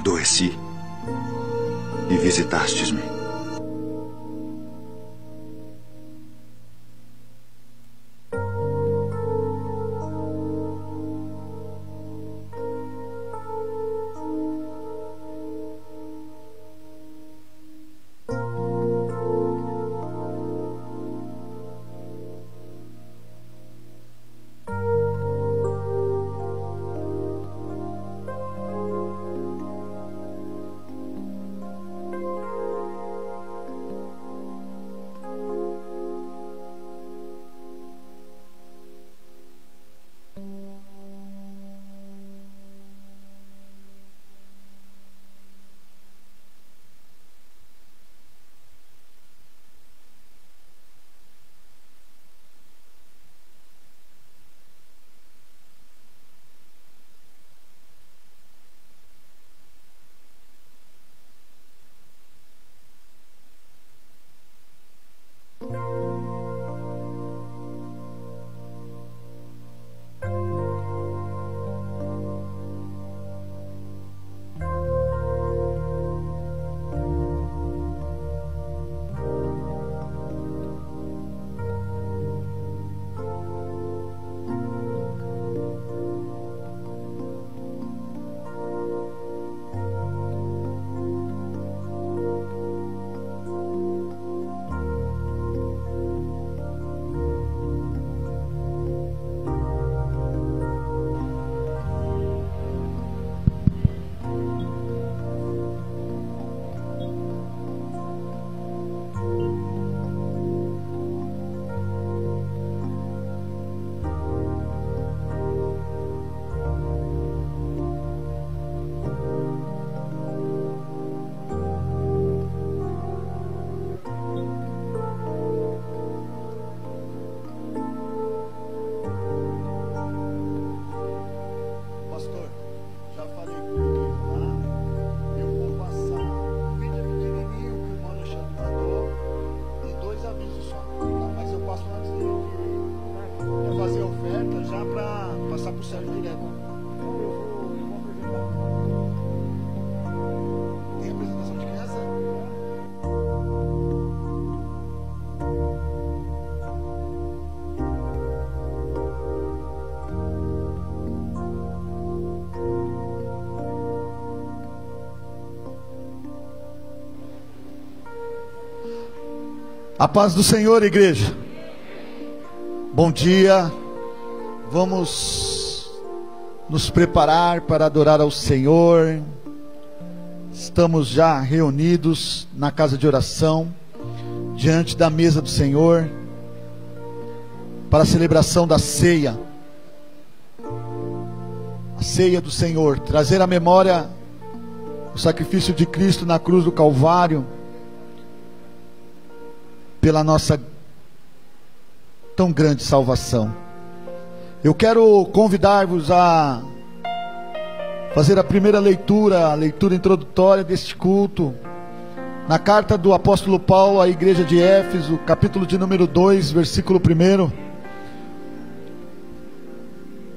adoeci e visitastes-me. A paz do Senhor, igreja. Bom dia. Vamos nos preparar para adorar ao Senhor. Estamos já reunidos na casa de oração, diante da mesa do Senhor, para a celebração da ceia. A ceia do Senhor, trazer à memória o sacrifício de Cristo na cruz do Calvário, pela nossa tão grande salvação. Eu quero convidar-vos a fazer a primeira leitura, a leitura introdutória deste culto, na carta do apóstolo Paulo à igreja de Éfeso, capítulo de número 2, versículo 1.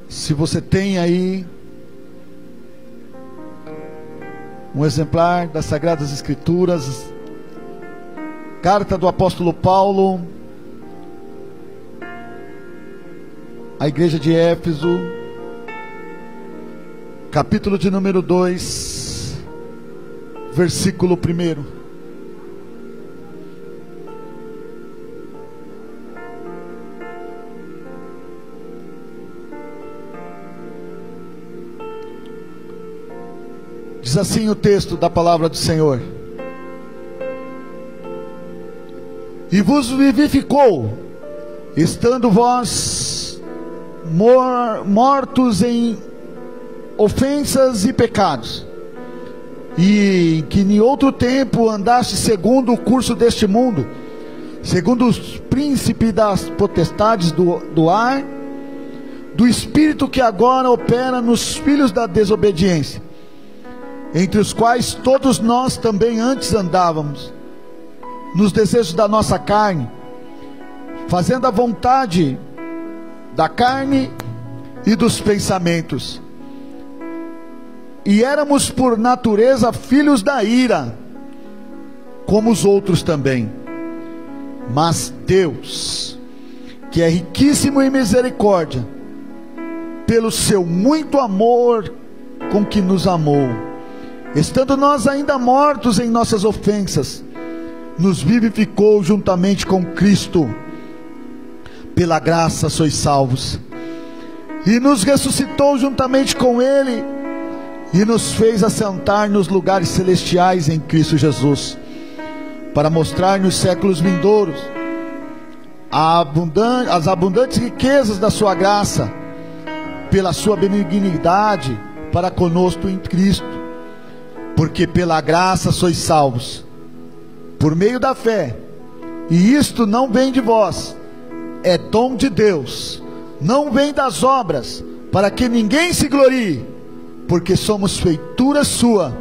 Se você tem aí um exemplar das Sagradas Escrituras, carta do apóstolo Paulo à igreja de Éfeso, capítulo de número 2, versículo 1. Diz assim o texto da palavra do Senhor: e vos vivificou, estando vós mortos em ofensas e pecados, e que em outro tempo andaste segundo o curso deste mundo, segundo os príncipes das potestades do ar, do espírito que agora opera nos filhos da desobediência, entre os quais todos nós também antes andávamos, nos desejos da nossa carne, fazendo a vontade da carne e dos pensamentos. e éramos por natureza filhos da ira, como os outros também. Mas Deus, que é riquíssimo em misericórdia, pelo seu muito amor com que nos amou, estando nós ainda mortos em nossas ofensas, nos vivificou juntamente com Cristo. Pela graça sois salvos, e nos ressuscitou juntamente com Ele, e nos fez assentar nos lugares celestiais em Cristo Jesus, para mostrar nos séculos vindouros as abundantes riquezas da sua graça, pela sua benignidade para conosco em Cristo. Porque pela graça sois salvos, por meio da fé, e isto não vem de vós, é dom de Deus, não vem das obras, para que ninguém se glorie, porque somos feitura sua,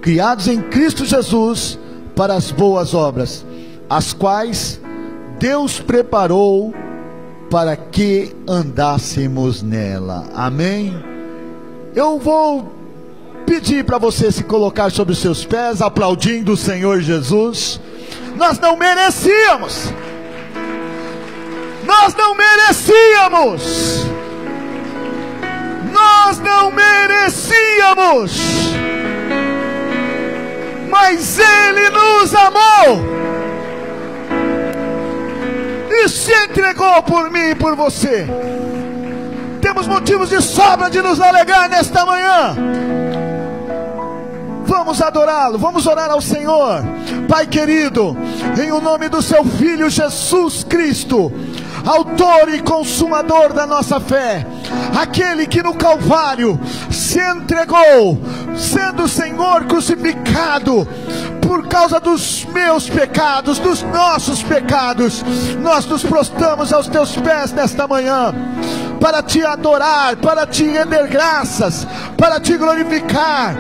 criados em Cristo Jesus para as boas obras, as quais Deus preparou para que andássemos nela. Amém? Eu vou pedir para você se colocar sobre os seus pés, aplaudindo o Senhor Jesus. Nós não merecíamos. Nós não merecíamos. Nós não merecíamos. Mas Ele nos amou e se entregou por mim e por você. Temos motivos de sobra de nos alegrar nesta manhã. Vamos adorá-lo, vamos orar ao Senhor. Pai querido, em o nome do seu Filho Jesus Cristo, autor e consumador da nossa fé, aquele que no Calvário se entregou, sendo o Senhor crucificado por causa dos meus pecados, dos nossos pecados, nós nos prostramos aos teus pés nesta manhã, para te adorar, para te render graças, para te glorificar.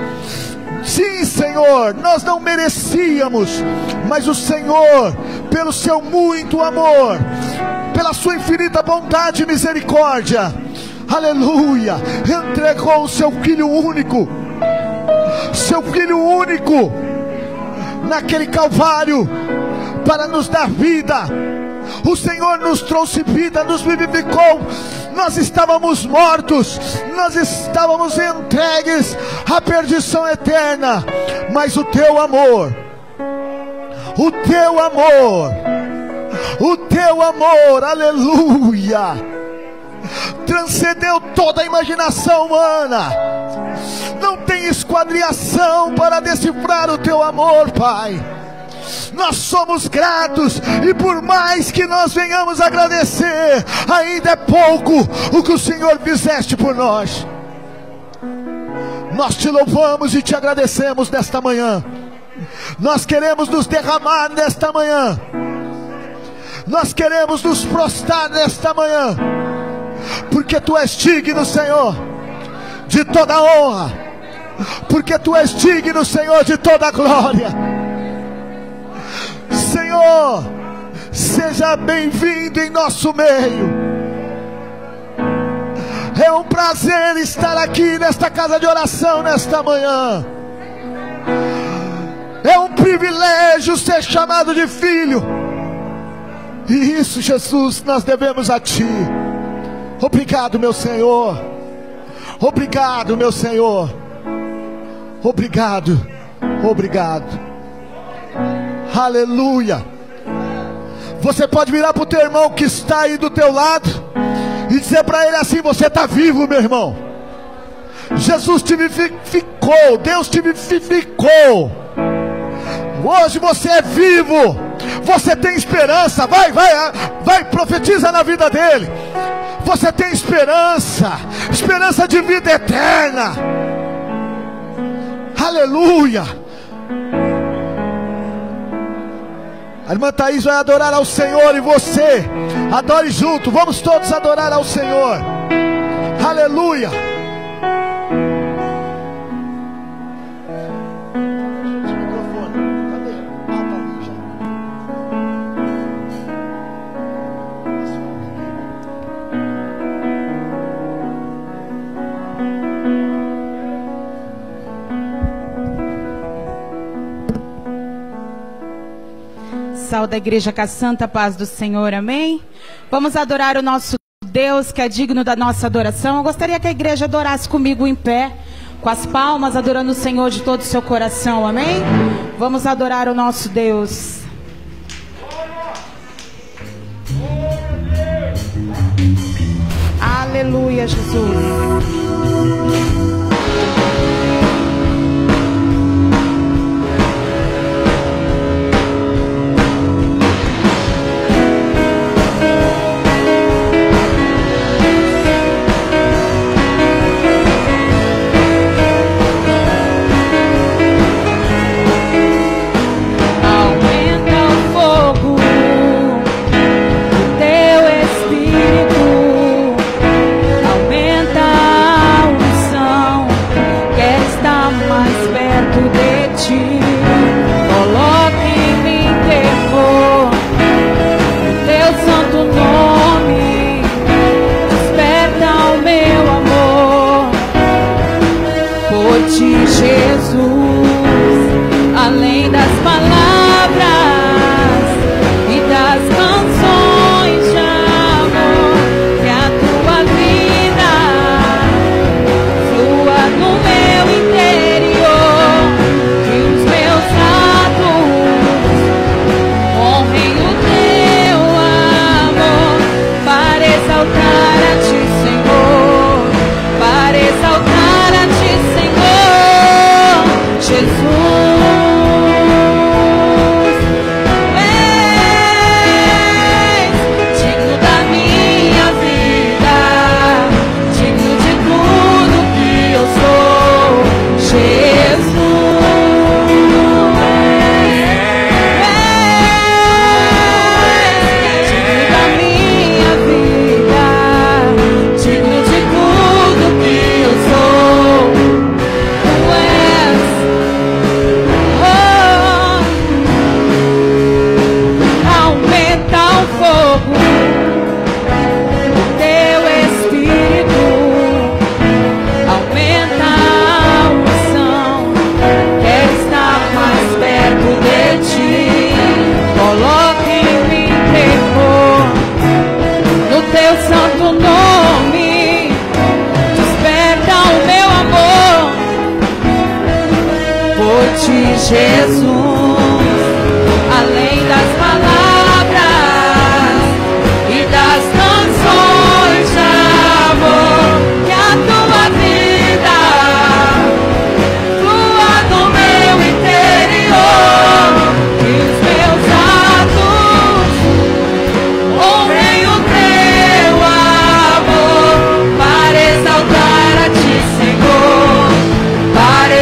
Sim, Senhor, nós não merecíamos, mas o Senhor, pelo seu muito amor, pela sua infinita bondade e misericórdia, aleluia, entregou o seu Filho único, naquele Calvário, para nos dar vida. O Senhor nos trouxe vida, nos vivificou. Nós estávamos mortos, nós estávamos entregues à perdição eterna, mas o teu amor, aleluia, transcendeu toda a imaginação humana. Não tem esquadriação para decifrar o teu amor, Pai. Nós somos gratos, e por mais que nós venhamos agradecer, ainda é pouco o que o Senhor fizeste por nós. Nós te louvamos e te agradecemos nesta manhã. Nós queremos nos derramar nesta manhã. Nós queremos nos prostrar nesta manhã, porque tu és digno, Senhor, de toda honra, porque tu és digno, Senhor, de toda glória. Senhor, seja bem-vindo em nosso meio. É um prazer estar aqui nesta casa de oração nesta manhã. É um privilégio ser chamado de filho, e isso, Jesus, nós devemos a Ti. Obrigado, meu Senhor. Obrigado, meu Senhor. Obrigado. Aleluia. Você pode virar para o teu irmão que está aí do teu lado e dizer para ele assim: você está vivo, meu irmão. Jesus te vivificou, Deus te vivificou. Hoje você é vivo, você tem esperança. Vai, profetiza na vida dele. Você tem esperança de vida eterna. Aleluia. A irmã Thaís vai adorar ao Senhor, e você adore junto. Vamos todos adorar ao Senhor. Aleluia. geral da igreja com a santa paz do Senhor, amém? Vamos adorar o nosso Deus que é digno da nossa adoração. Eu gostaria que a igreja adorasse comigo em pé, com as palmas, adorando o Senhor de todo o seu coração, amém? Vamos adorar o nosso Deus. Aleluia, Jesus.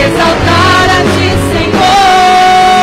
Exaltar a ti, Senhor.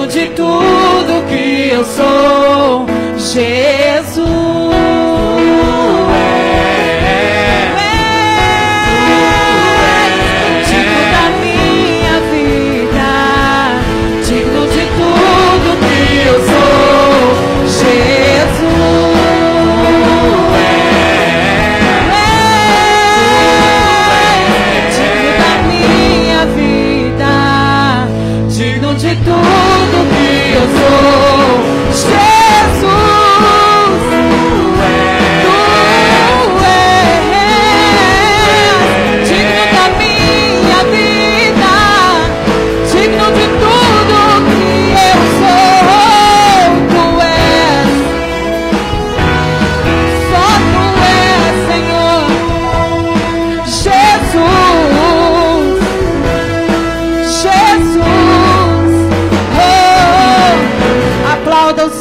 de tudo que eu sou, Jesus.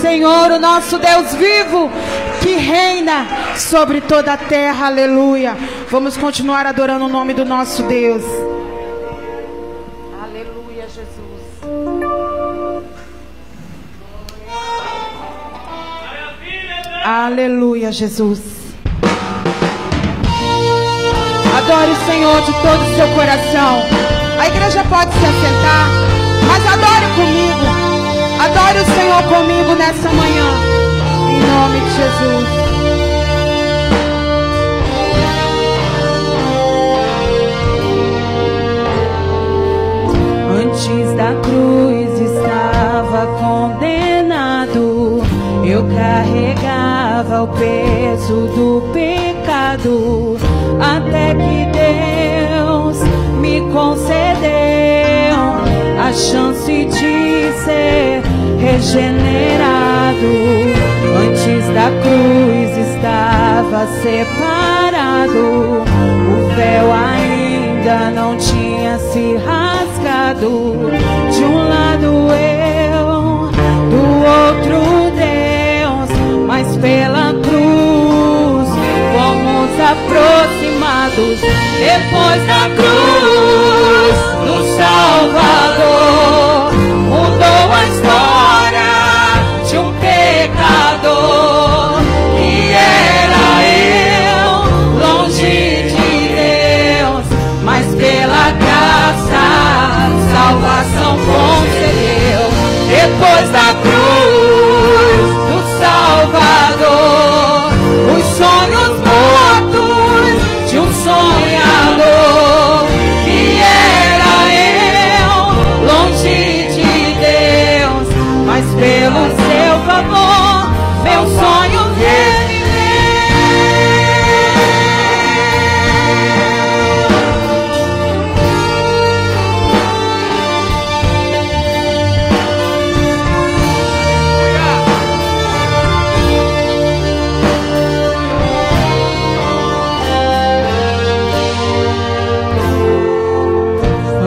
Senhor, o nosso Deus vivo, que reina sobre toda a terra, aleluia. Vamos continuar adorando o nome do nosso Deus. Aleluia, Jesus. Aleluia, Jesus. Adore o Senhor de todo o seu coração. A igreja pode se assentar, mas adore comigo. Adore o Senhor comigo nessa manhã, em nome de Jesus. Antes da cruz estava condenado, eu carregava o peso do pecado, até que Deus me concedeu a chance de ser regenerado. Antes da cruz estava separado, o véu ainda não tinha se rasgado. De um lado eu, do outro Deus, mas pela cruz fomos aproximados. Depois da cruz, no Salvador mudou a história de um pecador que era eu, longe de Deus, mas pela graça salvação concedeu. Depois da cruz do Salvador, os sonhos mortos de um sonhador que era eu, longe de Deus, mas pelo seu favor meu sonho reviveu.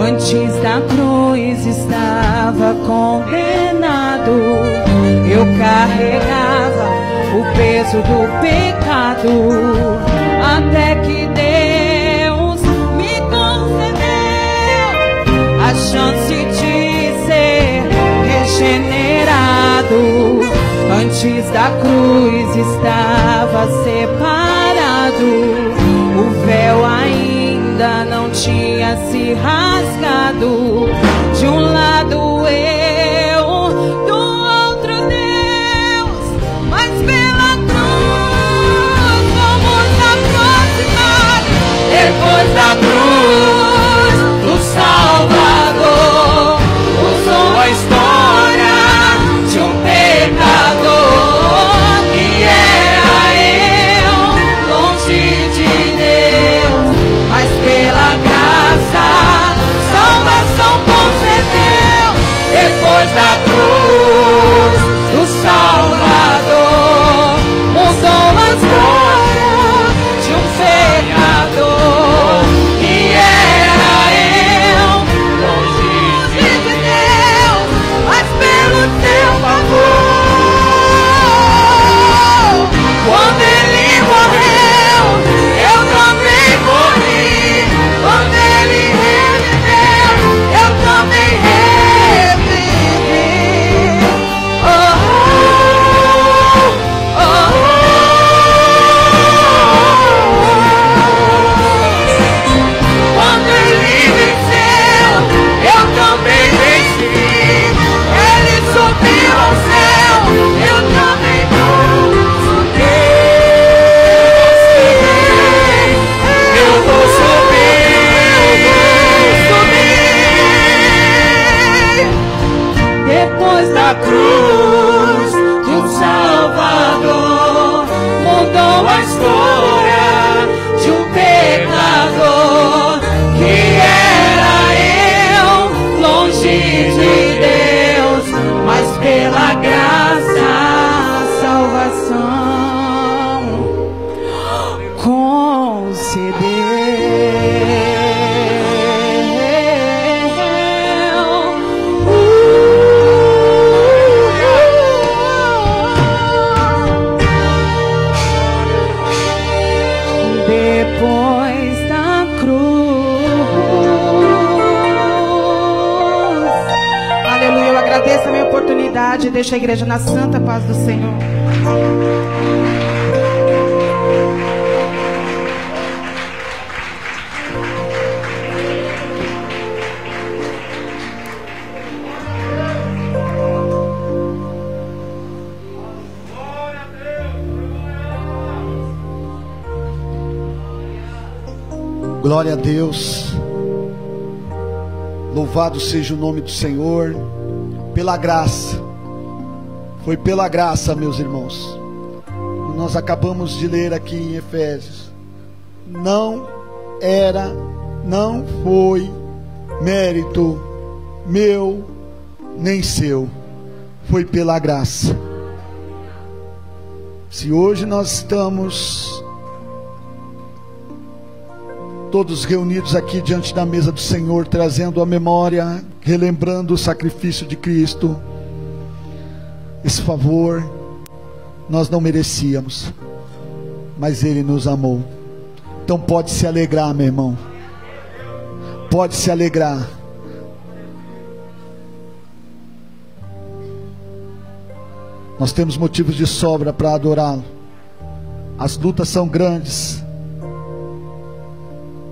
Antes da cruz estava condenado, eu carregava o peso do pecado, até que Deus me concedeu a chance de ser regenerado. Antes da cruz estava separado, o véu ainda não tinha se rasgado. De um lado eu, do outro Deus, mas pela cruz fomos aproximados. Depois da cruz, do Salvador usou a história de um pecador que era eu, longe de Deus, mas pela graça salvação concedeu. Depois da cruz de um Salvador, mudou a história de um pecador que era eu, longe de Deus, mas pela graça a salvação depois da cruz. Aleluia, eu agradeço a minha oportunidade e deixo a igreja na santa paz do Senhor. Glória a Deus. Louvado seja o nome do Senhor. Pela graça. Foi pela graça, meus irmãos. Nós acabamos de ler aqui em Efésios. Não foi mérito meu nem seu. Foi pela graça. Se hoje nós estamos todos reunidos aqui diante da mesa do Senhor, trazendo a memória, relembrando o sacrifício de Cristo, esse favor nós não merecíamos, mas Ele nos amou. Então pode se alegrar, meu irmão, pode se alegrar. Nós temos motivos de sobra para adorá-lo. As lutas são grandes.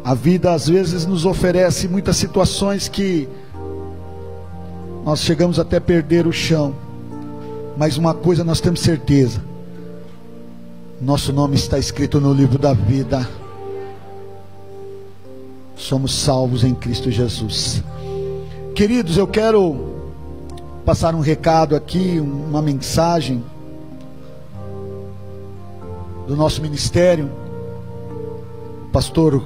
A vida às vezes nos oferece muitas situações que nós chegamos até perder o chão. Mas uma coisa nós temos certeza: nosso nome está escrito no livro da vida. Somos salvos em Cristo Jesus. Queridos, eu quero passar um recado aqui, uma mensagem do nosso ministério. Pastor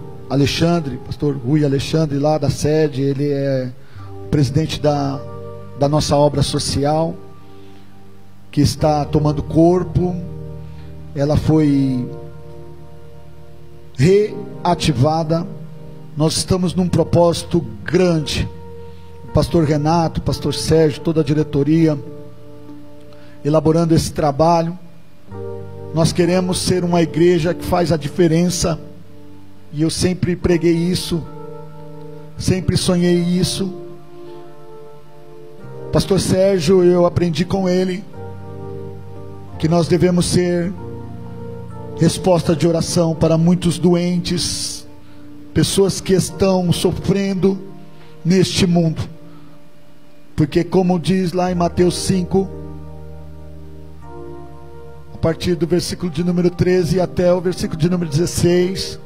Rui Alexandre, lá da sede, ele é o presidente da nossa obra social, que está tomando corpo. Ela foi reativada. Nós estamos num propósito grande. O pastor Renato, o pastor Sérgio, toda a diretoria, elaborando esse trabalho. Nós queremos ser uma igreja que faz a diferença. E eu sempre preguei isso, sempre sonhei isso. Pastor Sérgio, eu aprendi com ele que nós devemos ser resposta de oração para muitos doentes, pessoas que estão sofrendo neste mundo. Porque como diz lá em Mateus 5, a partir do versículo de número 13 até o versículo de número 16,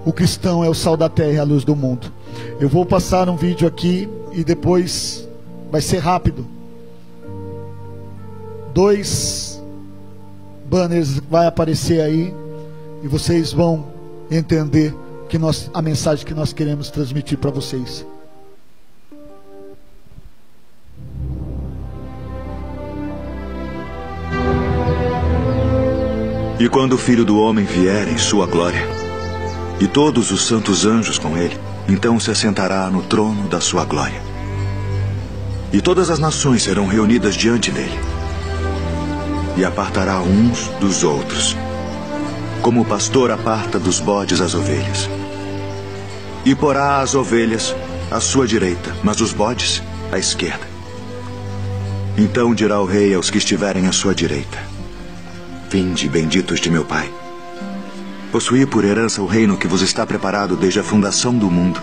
o cristão é o sal da terra e a luz do mundo. Eu vou passar um vídeo aqui e depois vai ser rápido. 2 banners vai aparecer aí e vocês vão entender a mensagem que nós queremos transmitir para vocês. E quando o Filho do Homem vier em sua glória, e todos os santos anjos com ele, então se assentará no trono da sua glória. E todas as nações serão reunidas diante dele. E apartará uns dos outros, como o pastor aparta dos bodes as ovelhas. E porá as ovelhas à sua direita, mas os bodes à esquerda. Então dirá o rei aos que estiverem à sua direita: Vinde, benditos de meu Pai. Possuí por herança o reino que vos está preparado desde a fundação do mundo.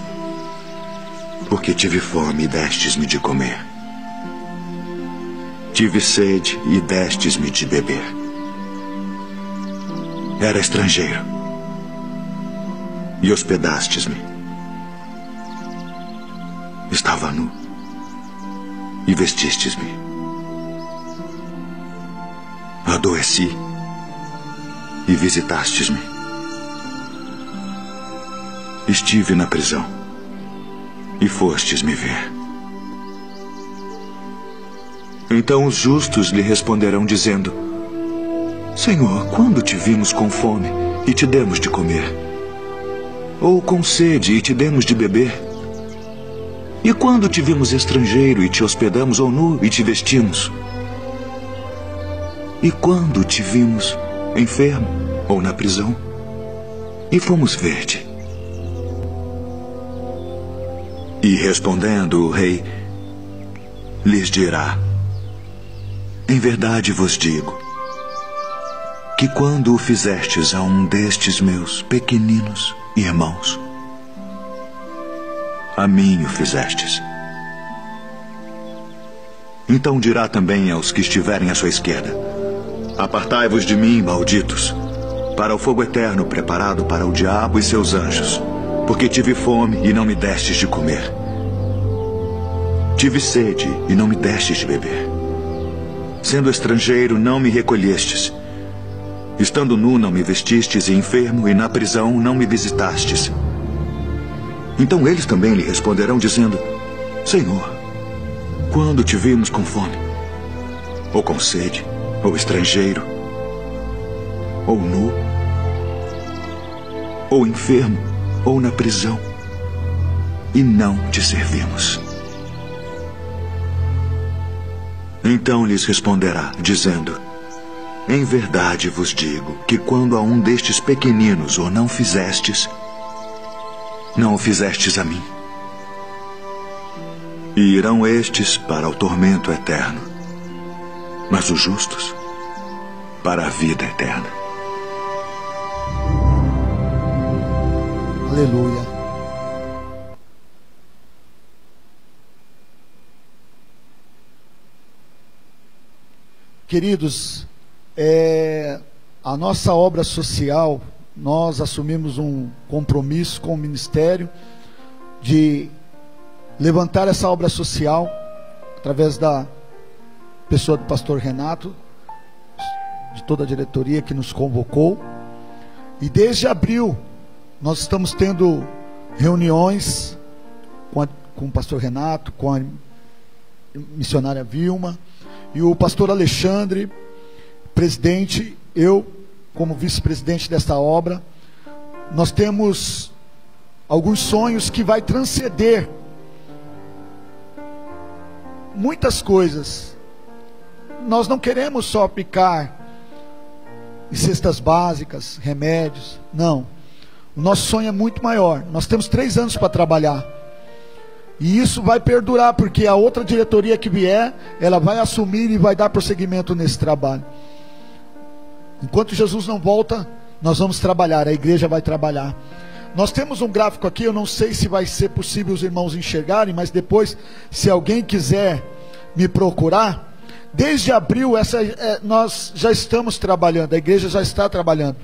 Porque tive fome e destes-me de comer. Tive sede e destes-me de beber. Era estrangeiro e hospedastes-me. Estava nu e vestistes-me. adoeci e visitastes-me. Estive na prisão e fostes me ver. Então os justos lhe responderão dizendo: Senhor, quando te vimos com fome e te demos de comer? Ou com sede e te demos de beber? E quando te vimos estrangeiro e te hospedamos, ou nu e te vestimos? E quando te vimos enfermo ou na prisão e fomos ver-te? E respondendo o rei, lhes dirá: Em verdade vos digo, que quando o fizestes a um destes meus pequeninos irmãos, a mim o fizestes. Então dirá também aos que estiverem à sua esquerda: Apartai-vos de mim, malditos, para o fogo eterno preparado para o diabo e seus anjos, porque tive fome e não me destes de comer. Tive sede e não me destes de beber. Sendo estrangeiro, não me recolhestes. Estando nu, não me vestistes, e enfermo, e na prisão, não me visitastes. Então eles também lhe responderão, dizendo: Senhor, quando te vimos com fome, ou com sede, ou estrangeiro, ou nu, ou enfermo, ou na prisão, e não te servimos? Então lhes responderá, dizendo: Em verdade vos digo que quando a um destes pequeninos o não fizestes, não o fizestes a mim. E irão estes para o tormento eterno, mas os justos para a vida eterna. Aleluia. Queridos, a nossa obra social, nós assumimos um compromisso com o ministério de levantar essa obra social através da pessoa do pastor Renato, de toda a diretoria que nos convocou. E desde abril nós estamos tendo reuniões com o pastor Renato, com a missionária Vilma e o pastor Alexandre, presidente, eu como vice-presidente desta obra. Nós temos alguns sonhos que vai transcender muitas coisas. Nós não queremos só aplicar em cestas básicas, remédios, não. O nosso sonho é muito maior. Nós temos 3 anos para trabalhar. E isso vai perdurar, porque a outra diretoria que vier, ela vai assumir e vai dar prosseguimento nesse trabalho. Enquanto Jesus não volta, nós vamos trabalhar, a igreja vai trabalhar. Nós temos um gráfico aqui, eu não sei se vai ser possível os irmãos enxergarem, mas depois, se alguém quiser me procurar, desde abril nós já estamos trabalhando, a igreja já está trabalhando.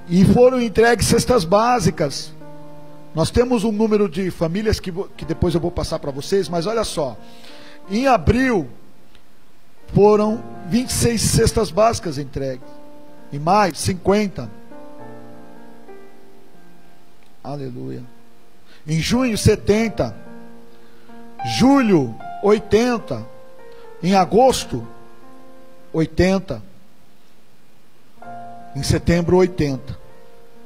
E foram entregues cestas básicas. Nós temos um número de famílias que depois eu vou passar para vocês, mas olha só. Em abril, foram 26 cestas básicas entregues. Em maio, 50. Aleluia. Em junho, 70. Julho, 80. Em agosto, 80. Em setembro, 80.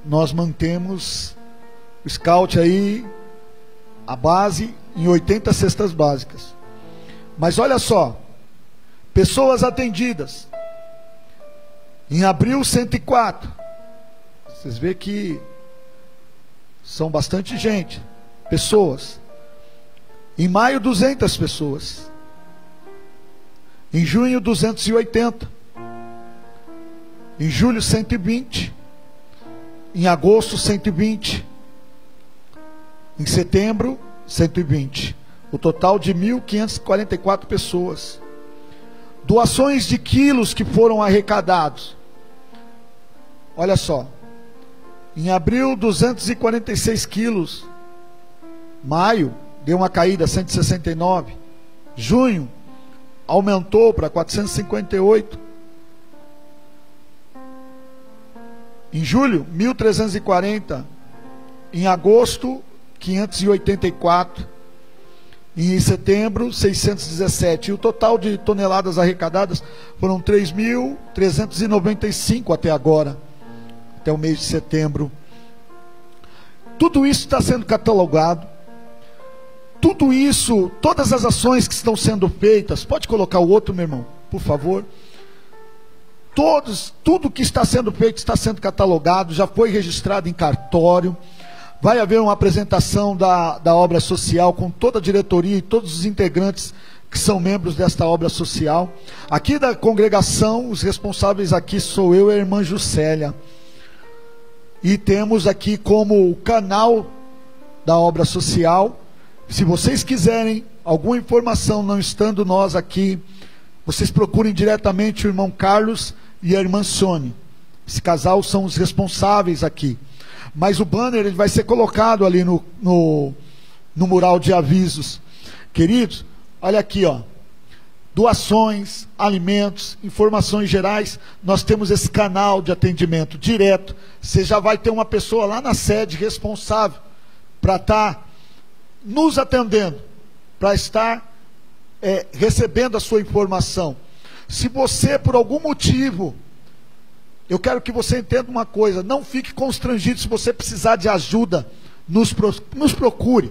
Nós mantemos o scout aí, a base, em 80 cestas básicas. Mas olha só, pessoas atendidas. Em abril, 104. Vocês veem que são bastante gente, pessoas. Em maio, 200 pessoas. Em junho, 280. Em julho, 120. Em agosto, 120. Em setembro, 120. O total de 1.544 pessoas. Doações de quilos que foram arrecadados. Olha só. Em abril, 246 quilos. Maio, deu uma caída, 169. Junho, aumentou para 458. Em julho, 1.340. Em agosto, 584. E em setembro, 617. E o total de toneladas arrecadadas foram 3.395 até agora, até o mês de setembro. Tudo isso está sendo catalogado. Tudo isso, todas as ações que estão sendo feitas, pode colocar o outro, meu irmão, por favor. Tudo que está sendo feito está sendo catalogado, já foi registrado em cartório. Vai haver uma apresentação da obra social com toda a diretoria e todos os integrantes que são membros desta obra social. Aqui da congregação, os responsáveis aqui sou eu e a irmã Juscelia. E temos aqui como canal da obra social, se vocês quiserem alguma informação não estando nós aqui, vocês procurem diretamente o irmão Carlos e a irmã Sônia. Esse casal são os responsáveis aqui. Mas o banner ele vai ser colocado ali no mural de avisos. Queridos, olha aqui, ó. Doações, alimentos, informações gerais. Nós temos esse canal de atendimento direto. Você já vai ter uma pessoa lá na sede responsável para estar nos atendendo, para estar recebendo a sua informação. Se você, por algum motivo, eu quero que você entenda uma coisa, não fique constrangido. Se você precisar de ajuda, nos procure.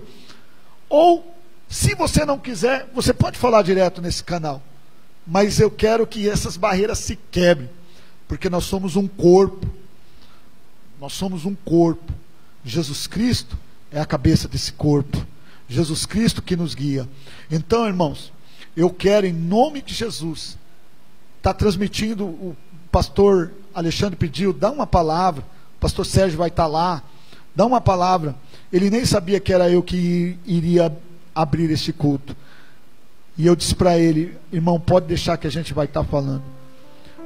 Ou, se você não quiser, você pode falar direto nesse canal. Mas eu quero que essas barreiras se quebrem, porque nós somos um corpo. Nós somos um corpo. Jesus Cristo é a cabeça desse corpo. Jesus Cristo que nos guia. Então, irmãos, eu quero, em nome de Jesus, estar transmitindo. O pastor Alexandre pediu, dá uma palavra. O pastor Sérgio vai estar lá, dá uma palavra. Ele nem sabia que era eu que iria abrir este culto. E eu disse para ele, irmão, pode deixar que a gente vai estar falando.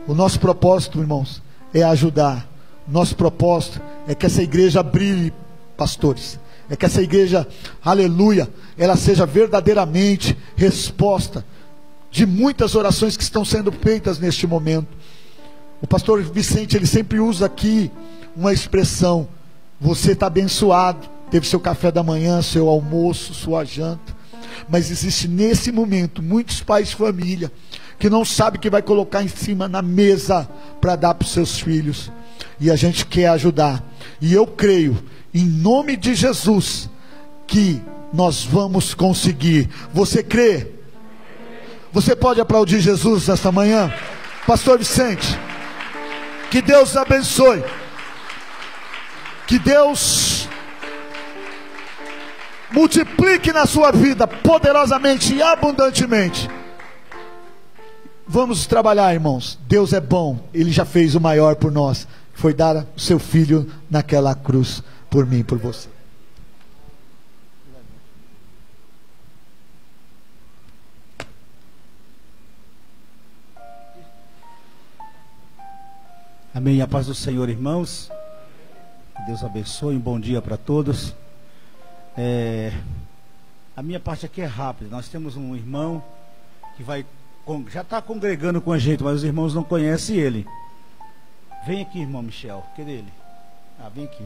O nosso propósito, irmãos, é ajudar. O nosso propósito é que essa igreja brilhe, pastores. É que essa igreja, aleluia, ela seja verdadeiramente resposta de muitas orações que estão sendo feitas neste momento. O pastor Vicente, ele sempre usa aqui uma expressão: você está abençoado, teve seu café da manhã, seu almoço, sua janta. Mas existe nesse momento muitos pais de família que não sabem o que vai colocar em cima na mesa para dar para os seus filhos. E a gente quer ajudar. E eu creio, em nome de Jesus, que nós vamos conseguir. Você crê? Você pode aplaudir Jesus esta manhã? Pastor Vicente, que Deus abençoe. Que Deus multiplique na sua vida poderosamente e abundantemente. Vamos trabalhar, irmãos. Deus é bom. Ele já fez o maior por nós. Foi dar o seu filho naquela cruz por mim e por você. Amém. A paz do Senhor, irmãos. Deus abençoe. Um bom dia para todos. A minha parte aqui é rápida. Nós temos um irmão que já está congregando com a gente, mas os irmãos não conhecem ele. Vem aqui, irmão Michel. Cadê ele? Vem aqui.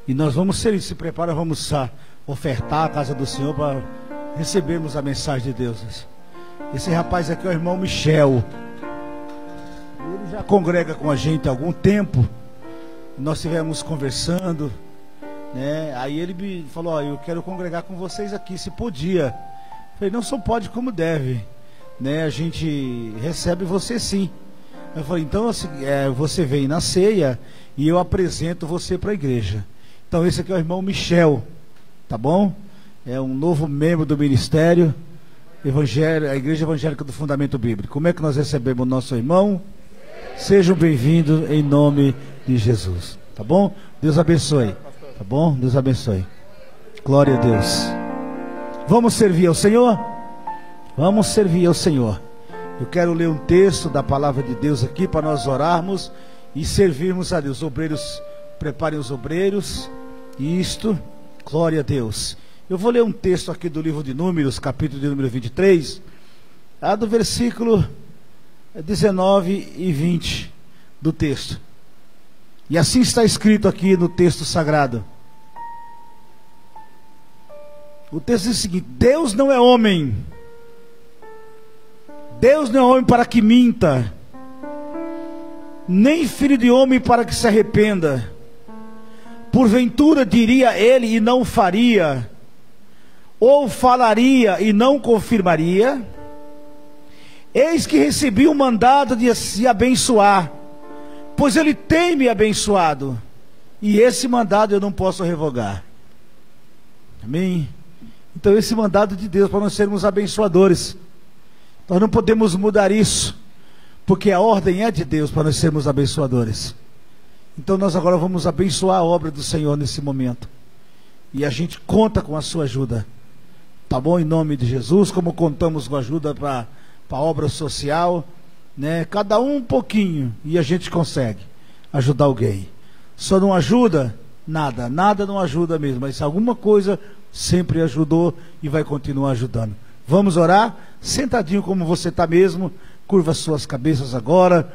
E nós vamos se prepara, vamos ofertar a casa do Senhor para recebermos a mensagem de Deus. Esse rapaz aqui é o irmão Michel. Ele já congrega com a gente há algum tempo. Nós estivemos conversando, né? Aí ele me falou: eu quero congregar com vocês aqui, se podia. Eu falei: não só pode como deve, né? A gente recebe você sim. Eu falei: então assim, você vem na ceia e eu apresento você para a igreja. Então esse aqui é o irmão Michel, tá bom? É um novo membro do ministério a Igreja Evangélica do Fundamento Bíblico. Como é que nós recebemos o nosso irmão? Sejam bem-vindos em nome de Jesus, tá bom? Deus abençoe, tá bom? Deus abençoe. Glória a Deus. Vamos servir ao Senhor? Vamos servir ao Senhor. Eu quero ler um texto da palavra de Deus aqui para nós orarmos e servirmos a Deus. Obreiros, preparem os obreiros. Isto, glória a Deus. Eu vou ler um texto aqui do livro de Números, capítulo de número 23, do versículo 19 e 20 do texto. E assim está escrito aqui no texto sagrado. O texto diz o seguinte: Deus não é homem. Deus não é homem para que minta, nem filho de homem para que se arrependa. Porventura diria ele e não faria, ou falaria e não confirmaria? Eis que recebi o mandado de se abençoar, pois ele tem me abençoado, e esse mandado eu não posso revogar. Amém? Então esse mandado de Deus para nós sermos abençoadores, nós não podemos mudar isso, porque a ordem é de Deus para nós sermos abençoadores. Então nós agora vamos abençoar a obra do Senhor nesse momento, e a gente conta com a sua ajuda, tá bom? Em nome de Jesus, como contamos com ajuda para a obra social, né? Cada um pouquinho, e a gente consegue ajudar alguém. Só não ajuda nada, nada não ajuda mesmo, mas alguma coisa sempre ajudou e vai continuar ajudando. Vamos orar? Sentadinho como você está mesmo, curva suas cabeças agora.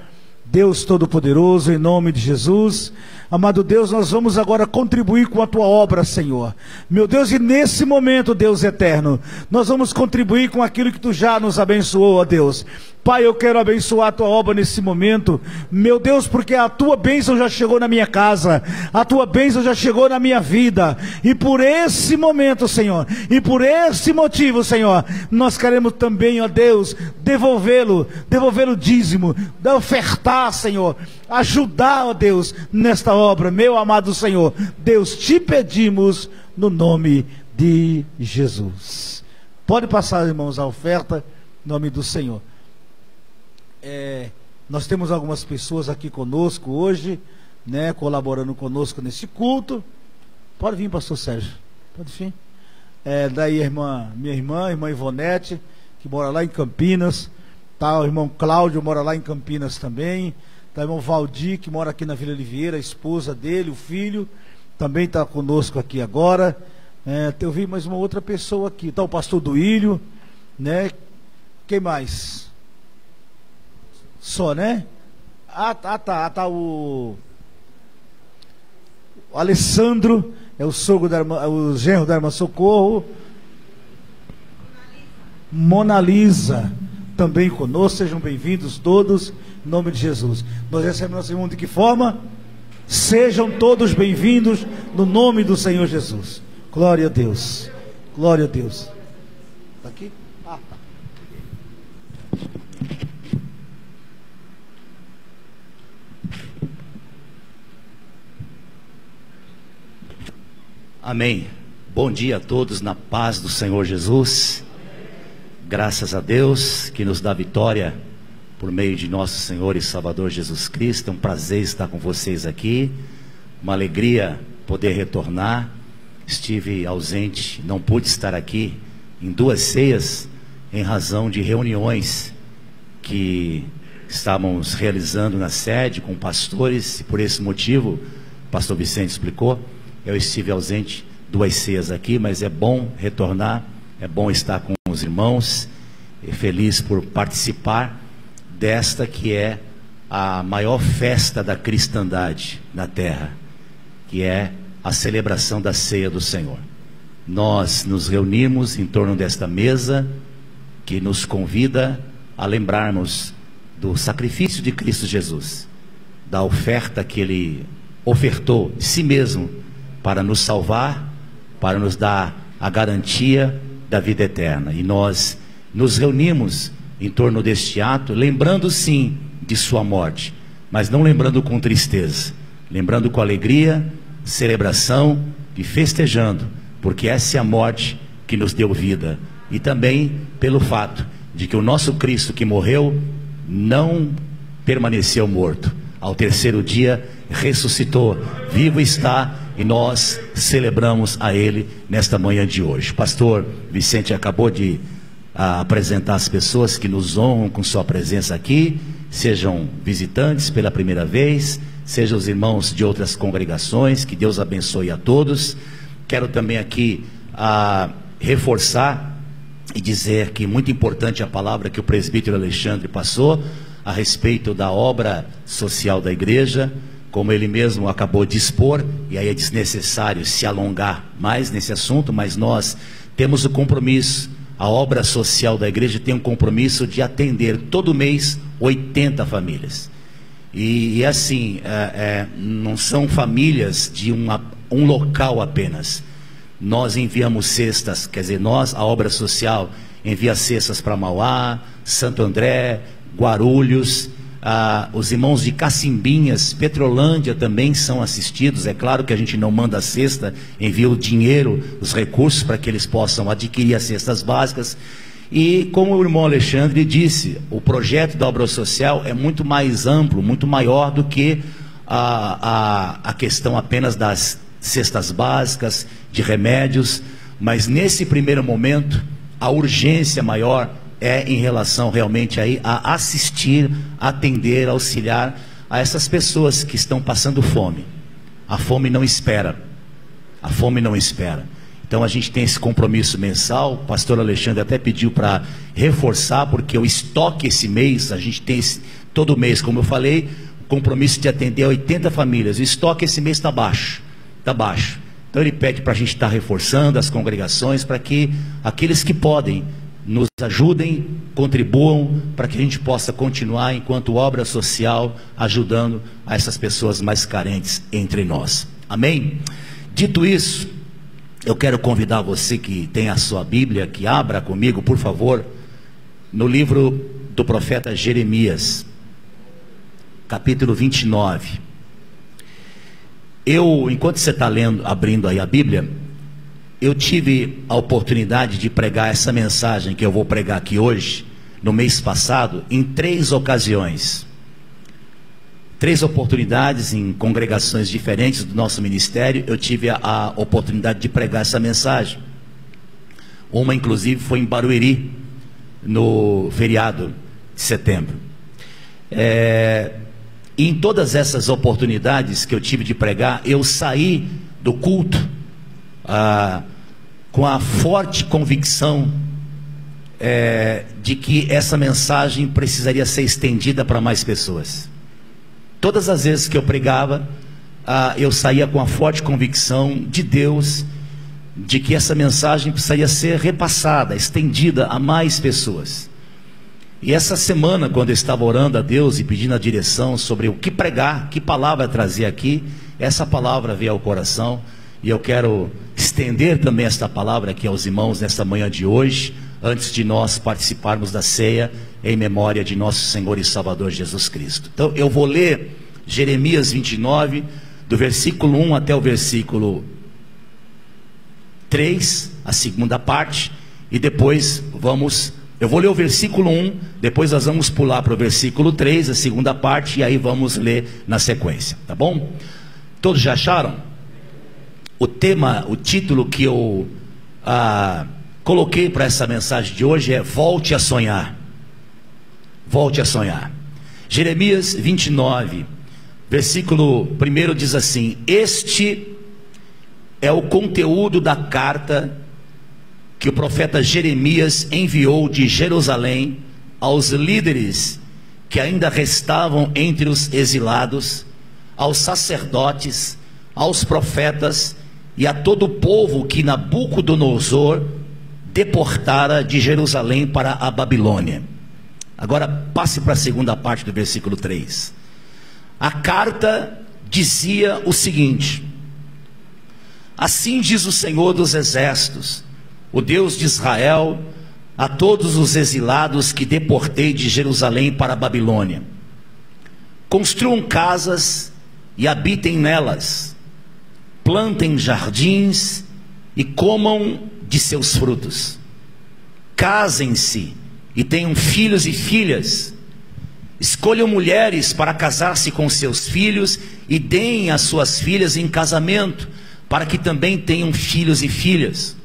Deus Todo-Poderoso, em nome de Jesus, amado Deus, nós vamos agora contribuir com a tua obra, Senhor, meu Deus, e nesse momento, Deus eterno, nós vamos contribuir com aquilo que tu já nos abençoou, ó Deus. Pai, eu quero abençoar a tua obra nesse momento, meu Deus, porque a tua bênção já chegou na minha casa, a tua bênção já chegou na minha vida, e por esse momento, Senhor, e por esse motivo, Senhor, nós queremos também, ó Deus, devolver o dízimo, ofertar, Senhor, ajudar, ó Deus, nesta obra, meu amado Senhor. Deus, te pedimos no nome de Jesus. Pode passar, irmãos, a oferta em nome do Senhor. Nós temos algumas pessoas aqui conosco hoje, né, colaborando conosco nesse culto. Pode vir, pastor Sérgio, pode vir. Daí minha irmã Ivonete, que mora lá em Campinas. Tá, o irmão Cláudio mora lá em Campinas também. Tá, o irmão Valdir, que mora aqui na Vila Oliveira, a esposa dele, o filho, também está conosco aqui agora. Eu vi mais uma outra pessoa aqui. Tá, o pastor Duílio, né? Quem mais? Só, né? Tá o Alessandro, é o sogro da irmã, o genro da irmã Socorro. Mona Lisa também conosco, sejam bem-vindos todos, em nome de Jesus. Nós recebemos nosso irmão de que forma? Sejam todos bem-vindos no nome do Senhor Jesus. Glória a Deus, glória a Deus. Está aqui? Tá. Amém. Bom dia a todos na paz do Senhor Jesus. Graças a Deus que nos dá vitória por meio de nosso Senhor e Salvador Jesus Cristo. É um prazer estar com vocês aqui, uma alegria poder retornar. Estive ausente, não pude estar aqui em 2 ceias em razão de reuniões que estávamos realizando na sede com pastores, e por esse motivo, o pastor Vicente explicou, eu estive ausente 2 ceias aqui, mas é bom retornar, é bom estar com os irmãos, e feliz por participar desta que é a maior festa da cristandade na terra, que é a celebração da ceia do Senhor. Nós nos reunimos em torno desta mesa que nos convida a lembrarmos do sacrifício de Cristo Jesus, da oferta que Ele ofertou de si mesmo para nos salvar, para nos dar a garantia da vida eterna. E nós nos reunimos em torno deste ato, lembrando sim de sua morte, mas não lembrando com tristeza, lembrando com alegria, celebração e festejando, porque essa é a morte que nos deu vida, e também pelo fato de que o nosso Cristo que morreu não permaneceu morto, ao 3º dia ressuscitou, vivo está, e nós celebramos a Ele nesta manhã de hoje. O pastor Vicente acabou de apresentar as pessoas que nos honram com sua presença aqui, sejam visitantes pela primeira vez, sejam os irmãos de outras congregações, que Deus abençoe a todos. Quero também aqui reforçar e dizer que muito importante a palavra que o presbítero Alexandre passou a respeito da obra social da igreja, como ele mesmo acabou de expor, e aí é desnecessário se alongar mais nesse assunto, mas nós temos o compromisso, a obra social da igreja tem um compromisso de atender todo mês 80 famílias. E assim, não são famílias de um local apenas. Nós enviamos cestas, quer dizer, a obra social, envia cestas para Mauá, Santo André, Guarulhos, os irmãos de Cacimbinhas, Petrolândia também são assistidos. É claro que a gente não manda a cesta, envia o dinheiro, os recursos para que eles possam adquirir as cestas básicas. E como o irmão Alexandre disse, o projeto da obra social é muito mais amplo, muito maior do que a questão apenas das cestas básicas, de remédios, mas nesse primeiro momento, a urgência maior é em relação realmente aí a assistir, atender, auxiliar a essas pessoas que estão passando fome. A fome não espera, a fome não espera. Então a gente tem esse compromisso mensal. O pastor Alexandre até pediu para reforçar, porque o estoque esse mês, a gente tem todo mês, como eu falei, o compromisso de atender 80 famílias. O estoque esse mês está baixo, está baixo. Então ele pede para a gente estar reforçando as congregações, para que aqueles que podem nos ajudem, contribuam, para que a gente possa continuar enquanto obra social, ajudando a essas pessoas mais carentes entre nós. Amém? Dito isso, eu quero convidar você que tem a sua Bíblia, que abra comigo, por favor, no livro do profeta Jeremias, capítulo 29. Enquanto você está abrindo aí a Bíblia, eu tive a oportunidade de pregar essa mensagem que eu vou pregar aqui hoje, no mês passado, em 3 ocasiões. 3 oportunidades em congregações diferentes do nosso ministério, eu tive a oportunidade de pregar essa mensagem. Uma, inclusive, foi em Barueri, no feriado de setembro. E em todas essas oportunidades que eu tive de pregar, eu saí do culto com a forte convicção de que essa mensagem precisaria ser estendida para mais pessoas. Todas as vezes que eu pregava, eu saía com a forte convicção de Deus, de que essa mensagem precisaria ser repassada, estendida a mais pessoas. E essa semana, quando eu estava orando a Deus e pedindo a direção sobre o que pregar, que palavra trazer aqui, essa palavra veio ao coração, e eu quero estender também esta palavra aqui aos irmãos nesta manhã de hoje, antes de nós participarmos da ceia, em memória de nosso Senhor e Salvador Jesus Cristo. Então eu vou ler Jeremias 29, do versículo 1 até o versículo 3, a segunda parte, e depois eu vou ler o versículo 1, depois nós vamos pular para o versículo 3, a segunda parte, e aí vamos ler na sequência, tá bom? Todos já acharam? O título que eu coloquei para essa mensagem de hoje é Volte a Sonhar. Volte a sonhar. Jeremias 29, versículo 1 diz assim: este é o conteúdo da carta que o profeta Jeremias enviou de Jerusalém aos líderes que ainda restavam entre os exilados, aos sacerdotes, aos profetas e a todo o povo que Nabucodonosor deportara de Jerusalém para a Babilônia. Agora passe para a segunda parte do versículo 3. A carta dizia o seguinte: assim diz o Senhor dos Exércitos, o Deus de Israel, a todos os exilados que deportei de Jerusalém para a Babilônia: construam casas e habitem nelas, plantem jardins e comam de seus frutos, casem-se e tenham filhos e filhas, escolham mulheres para casar-se com seus filhos e deem as suas filhas em casamento, para que também tenham filhos e filhas.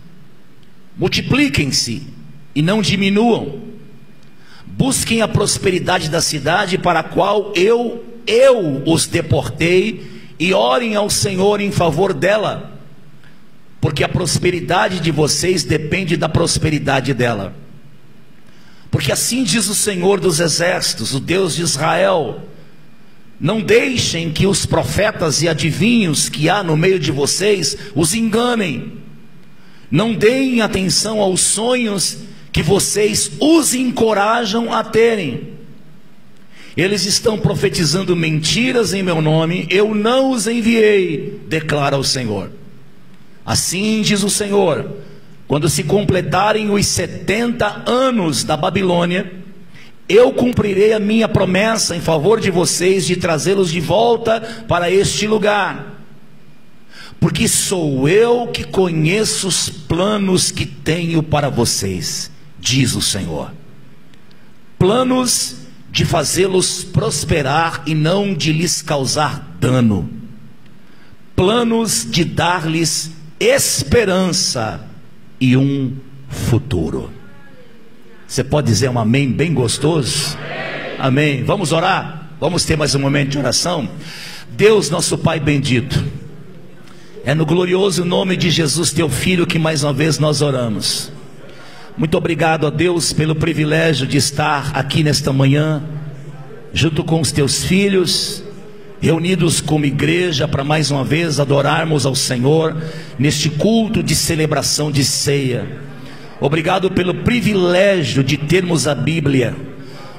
Multipliquem-se e não diminuam, busquem a prosperidade da cidade para a qual eu os deportei, e orem ao Senhor em favor dela, porque a prosperidade de vocês depende da prosperidade dela. Porque assim diz o Senhor dos Exércitos, o Deus de Israel: Não deixem que os profetas e adivinhos que há no meio de vocês os enganem. Não deem atenção aos sonhos que vocês os encorajam a terem. Eles estão profetizando mentiras em meu nome, eu não os enviei, declara o Senhor. Assim diz o Senhor: quando se completarem os 70 anos da Babilônia, eu cumprirei a minha promessa em favor de vocês de trazê-los de volta para este lugar. Porque sou eu que conheço os planos que tenho para vocês, diz o Senhor. Planos de fazê-los prosperar e não de lhes causar dano. Planos de dar-lhes esperança e um futuro. Você pode dizer um amém bem gostoso? Amém. Vamos orar? Vamos ter mais um momento de oração? Deus, nosso Pai bendito, é no glorioso nome de Jesus, teu Filho, que mais uma vez nós oramos. Muito obrigado a Deus pelo privilégio de estar aqui nesta manhã, junto com os teus filhos, reunidos como igreja, para mais uma vez adorarmos ao Senhor, neste culto de celebração de ceia. Obrigado pelo privilégio de termos a Bíblia.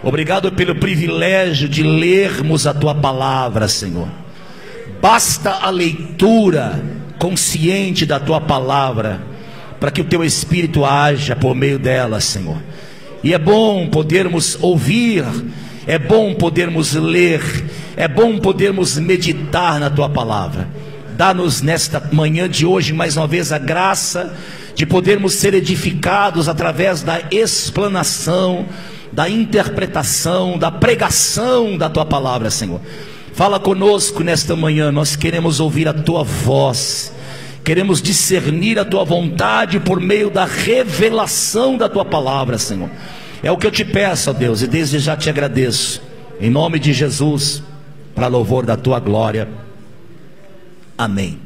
Obrigado pelo privilégio de lermos a tua palavra, Senhor. Basta a leitura consciente da tua palavra para que o teu Espírito haja por meio dela, Senhor. E é bom podermos ouvir, é bom podermos ler, é bom podermos meditar na tua palavra. Dá-nos nesta manhã de hoje mais uma vez a graça de podermos ser edificados através da explanação, da interpretação, da pregação da tua palavra, Senhor. Fala conosco nesta manhã, nós queremos ouvir a tua voz, queremos discernir a tua vontade por meio da revelação da tua palavra, Senhor. É o que eu te peço, ó Deus, e desde já te agradeço, em nome de Jesus, para louvor da tua glória. Amém.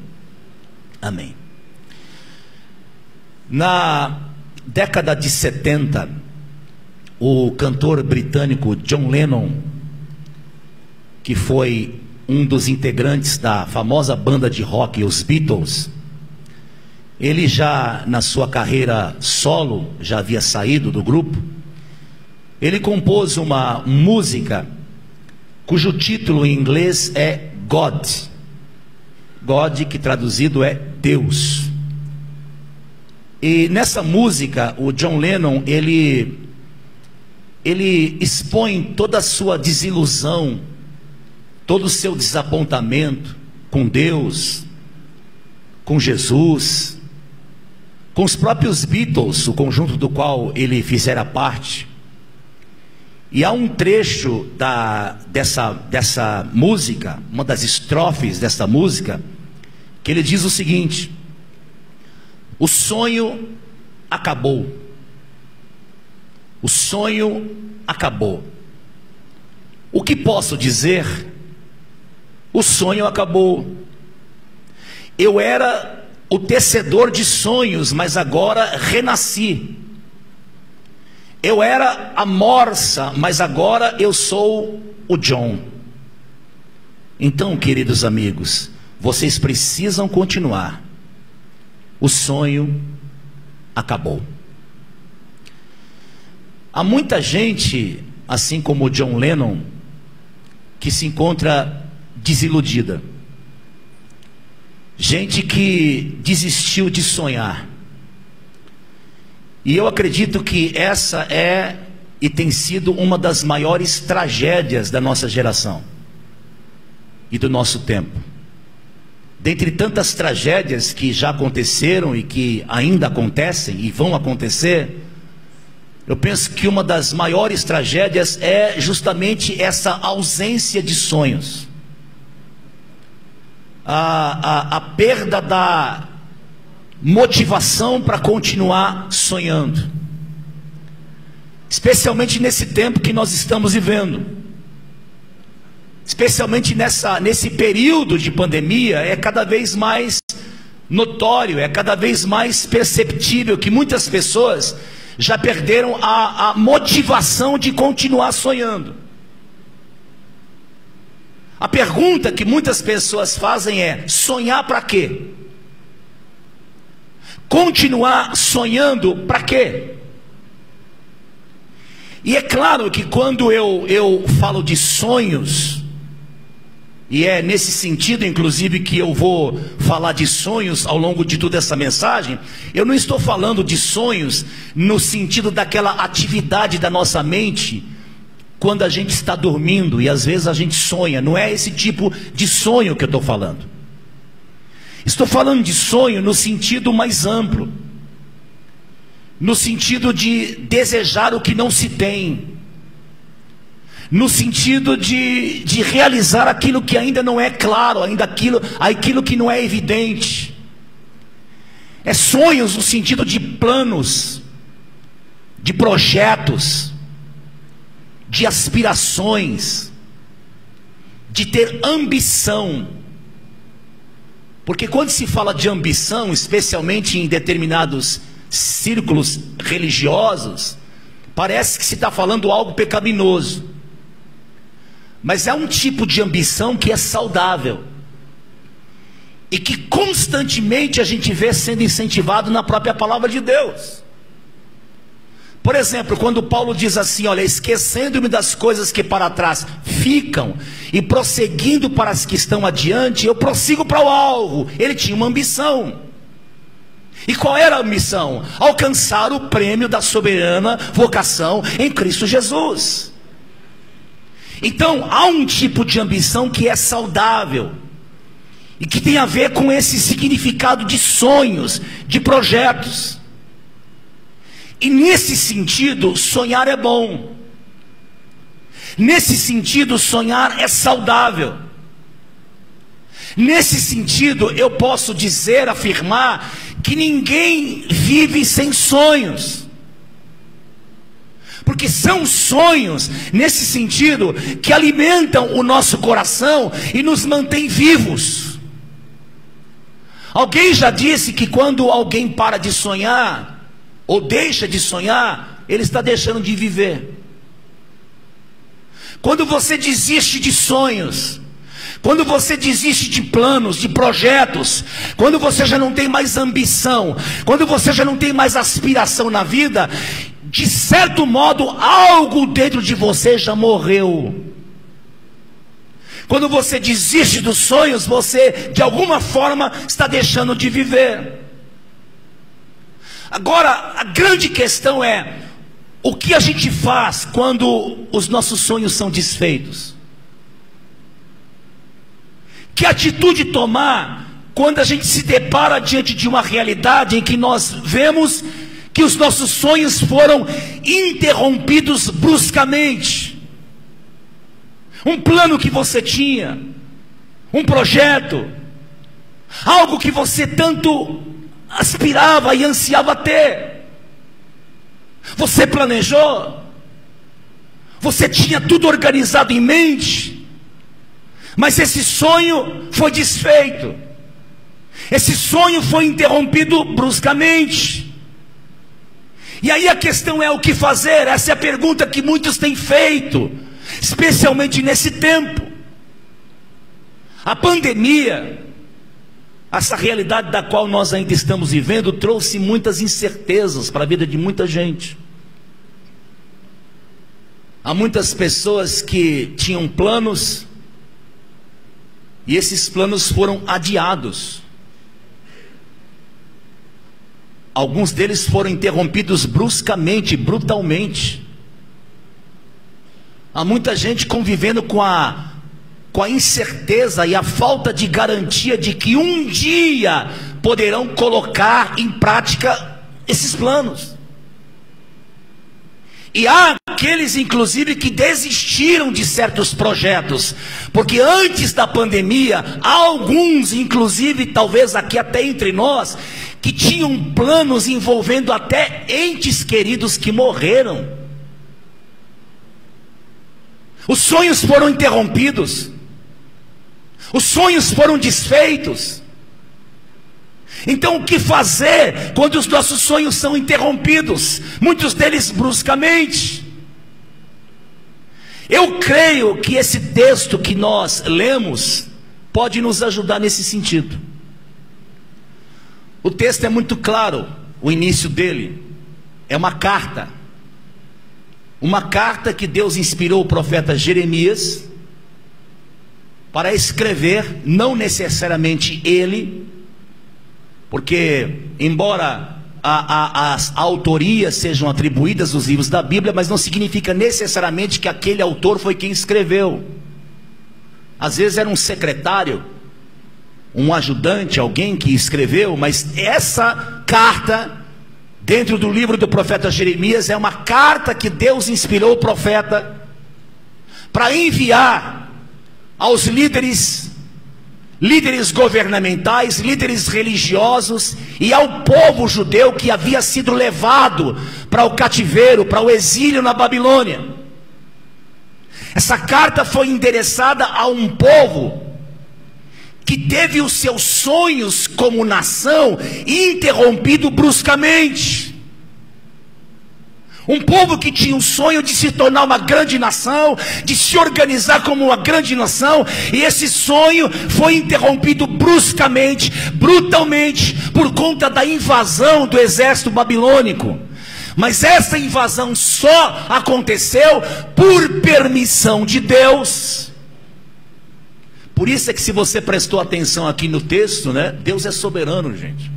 Amém. Na década de 70, o cantor britânico John Lennon, que foi um dos integrantes da famosa banda de rock, os Beatles, ele já na sua carreira solo, já havia saído do grupo, ele compôs uma música cujo título em inglês é God. God, que traduzido é Deus. E nessa música, o John Lennon, ele expõe toda a sua desilusão, todo o seu desapontamento com Deus, com Jesus, com os próprios Beatles, o conjunto do qual ele fizera parte. E há um trecho dessa música, uma das estrofes dessa música, que ele diz o seguinte: o sonho acabou. O sonho acabou. O que posso dizer? O sonho acabou. Eu era o tecedor de sonhos, mas agora renasci. Eu era a morsa, mas agora eu sou o John. Então, queridos amigos, vocês precisam continuar. O sonho acabou. Há muita gente, assim como o John Lennon, que se encontra desiludida. Gente que desistiu de sonhar. E eu acredito que essa é e tem sido uma das maiores tragédias da nossa geração e do nosso tempo. Dentre tantas tragédias que já aconteceram e que ainda acontecem e vão acontecer, eu penso que uma das maiores tragédias é justamente essa ausência de sonhos. A perda da motivação para continuar sonhando, especialmente nesse tempo que nós estamos vivendo, especialmente nesse período de pandemia. É cada vez mais notório, é cada vez mais perceptível que muitas pessoas já perderam a motivação de continuar sonhando. A pergunta que muitas pessoas fazem é: sonhar para quê? Continuar sonhando para quê? E é claro que quando eu falo de sonhos, e é nesse sentido inclusive que eu vou falar de sonhos ao longo de toda essa mensagem, eu não estou falando de sonhos no sentido daquela atividade da nossa mente quando a gente está dormindo e às vezes a gente sonha. Não é esse tipo de sonho que eu estou falando. Estou falando de sonho no sentido mais amplo, no sentido de desejar o que não se tem, no sentido de realizar aquilo que ainda não é claro, ainda aquilo que não é evidente. É sonhos no sentido de planos, de projetos, de aspirações, de ter ambição. Porque quando se fala de ambição, especialmente em determinados círculos religiosos, parece que se está falando algo pecaminoso. Mas é um tipo de ambição que é saudável e que constantemente a gente vê sendo incentivado na própria palavra de Deus. Por exemplo, quando Paulo diz assim: olha, esquecendo-me das coisas que para trás ficam e prosseguindo para as que estão adiante, eu prossigo para o alvo. Ele tinha uma ambição. E qual era a missão? Alcançar o prêmio da soberana vocação em Cristo Jesus. Então há um tipo de ambição que é saudável e que tem a ver com esse significado de sonhos, de projetos. E nesse sentido, sonhar é bom. Nesse sentido, sonhar é saudável. Nesse sentido, eu posso dizer, afirmar, que ninguém vive sem sonhos. Porque são sonhos, nesse sentido, que alimentam o nosso coração e nos mantêm vivos. Alguém já disse que quando alguém para de sonhar, ou deixa de sonhar, ele está deixando de viver. Quando você desiste de sonhos, quando você desiste de planos, de projetos, quando você já não tem mais ambição, quando você já não tem mais aspiração na vida, de certo modo algo dentro de você já morreu. Quando você desiste dos sonhos, você de alguma forma está deixando de viver. Agora, a grande questão é: o que a gente faz quando os nossos sonhos são desfeitos? Que atitude tomar quando a gente se depara diante de uma realidade em que nós vemos que os nossos sonhos foram interrompidos bruscamente? Um plano que você tinha, um projeto, algo que você tanto aspirava e ansiava ter. Você planejou, você tinha tudo organizado em mente, mas esse sonho foi desfeito, esse sonho foi interrompido bruscamente. E aí a questão é: o que fazer? Essa é a pergunta que muitos têm feito, especialmente nesse tempo. A pandemia, essa realidade da qual nós ainda estamos vivendo, trouxe muitas incertezas para a vida de muita gente. Há muitas pessoas que tinham planos e esses planos foram adiados. Alguns deles foram interrompidos bruscamente, brutalmente. Há muita gente convivendo com a incerteza e a falta de garantia de que um dia poderão colocar em prática esses planos. E há aqueles inclusive que desistiram de certos projetos, porque antes da pandemia, há alguns inclusive, talvez aqui até entre nós, que tinham planos envolvendo até entes queridos que morreram. Os sonhos foram interrompidos, os sonhos foram desfeitos. Então o que fazer quando os nossos sonhos são interrompidos, muitos deles bruscamente? Eu creio que esse texto que nós lemos pode nos ajudar nesse sentido. O texto é muito claro, o início dele é uma carta que Deus inspirou o profeta Jeremias para escrever, não necessariamente ele, porque embora as autorias sejam atribuídas aos livros da Bíblia, mas não significa necessariamente que aquele autor foi quem escreveu. Às vezes era um secretário, um ajudante, alguém que escreveu, mas essa carta, dentro do livro do profeta Jeremias, é uma carta que Deus inspirou o profeta para enviar aos líderes governamentais, líderes religiosos e ao povo judeu que havia sido levado para o cativeiro, para o exílio na Babilônia. Essa carta foi endereçada a um povo que teve os seus sonhos como nação interrompido bruscamente. Um povo que tinha um sonho de se tornar uma grande nação, de se organizar como uma grande nação, e esse sonho foi interrompido bruscamente, brutalmente, por conta da invasão do exército babilônico. Mas essa invasão só aconteceu por permissão de Deus. Por isso é que, se você prestou atenção aqui no texto, né, Deus é soberano, gente.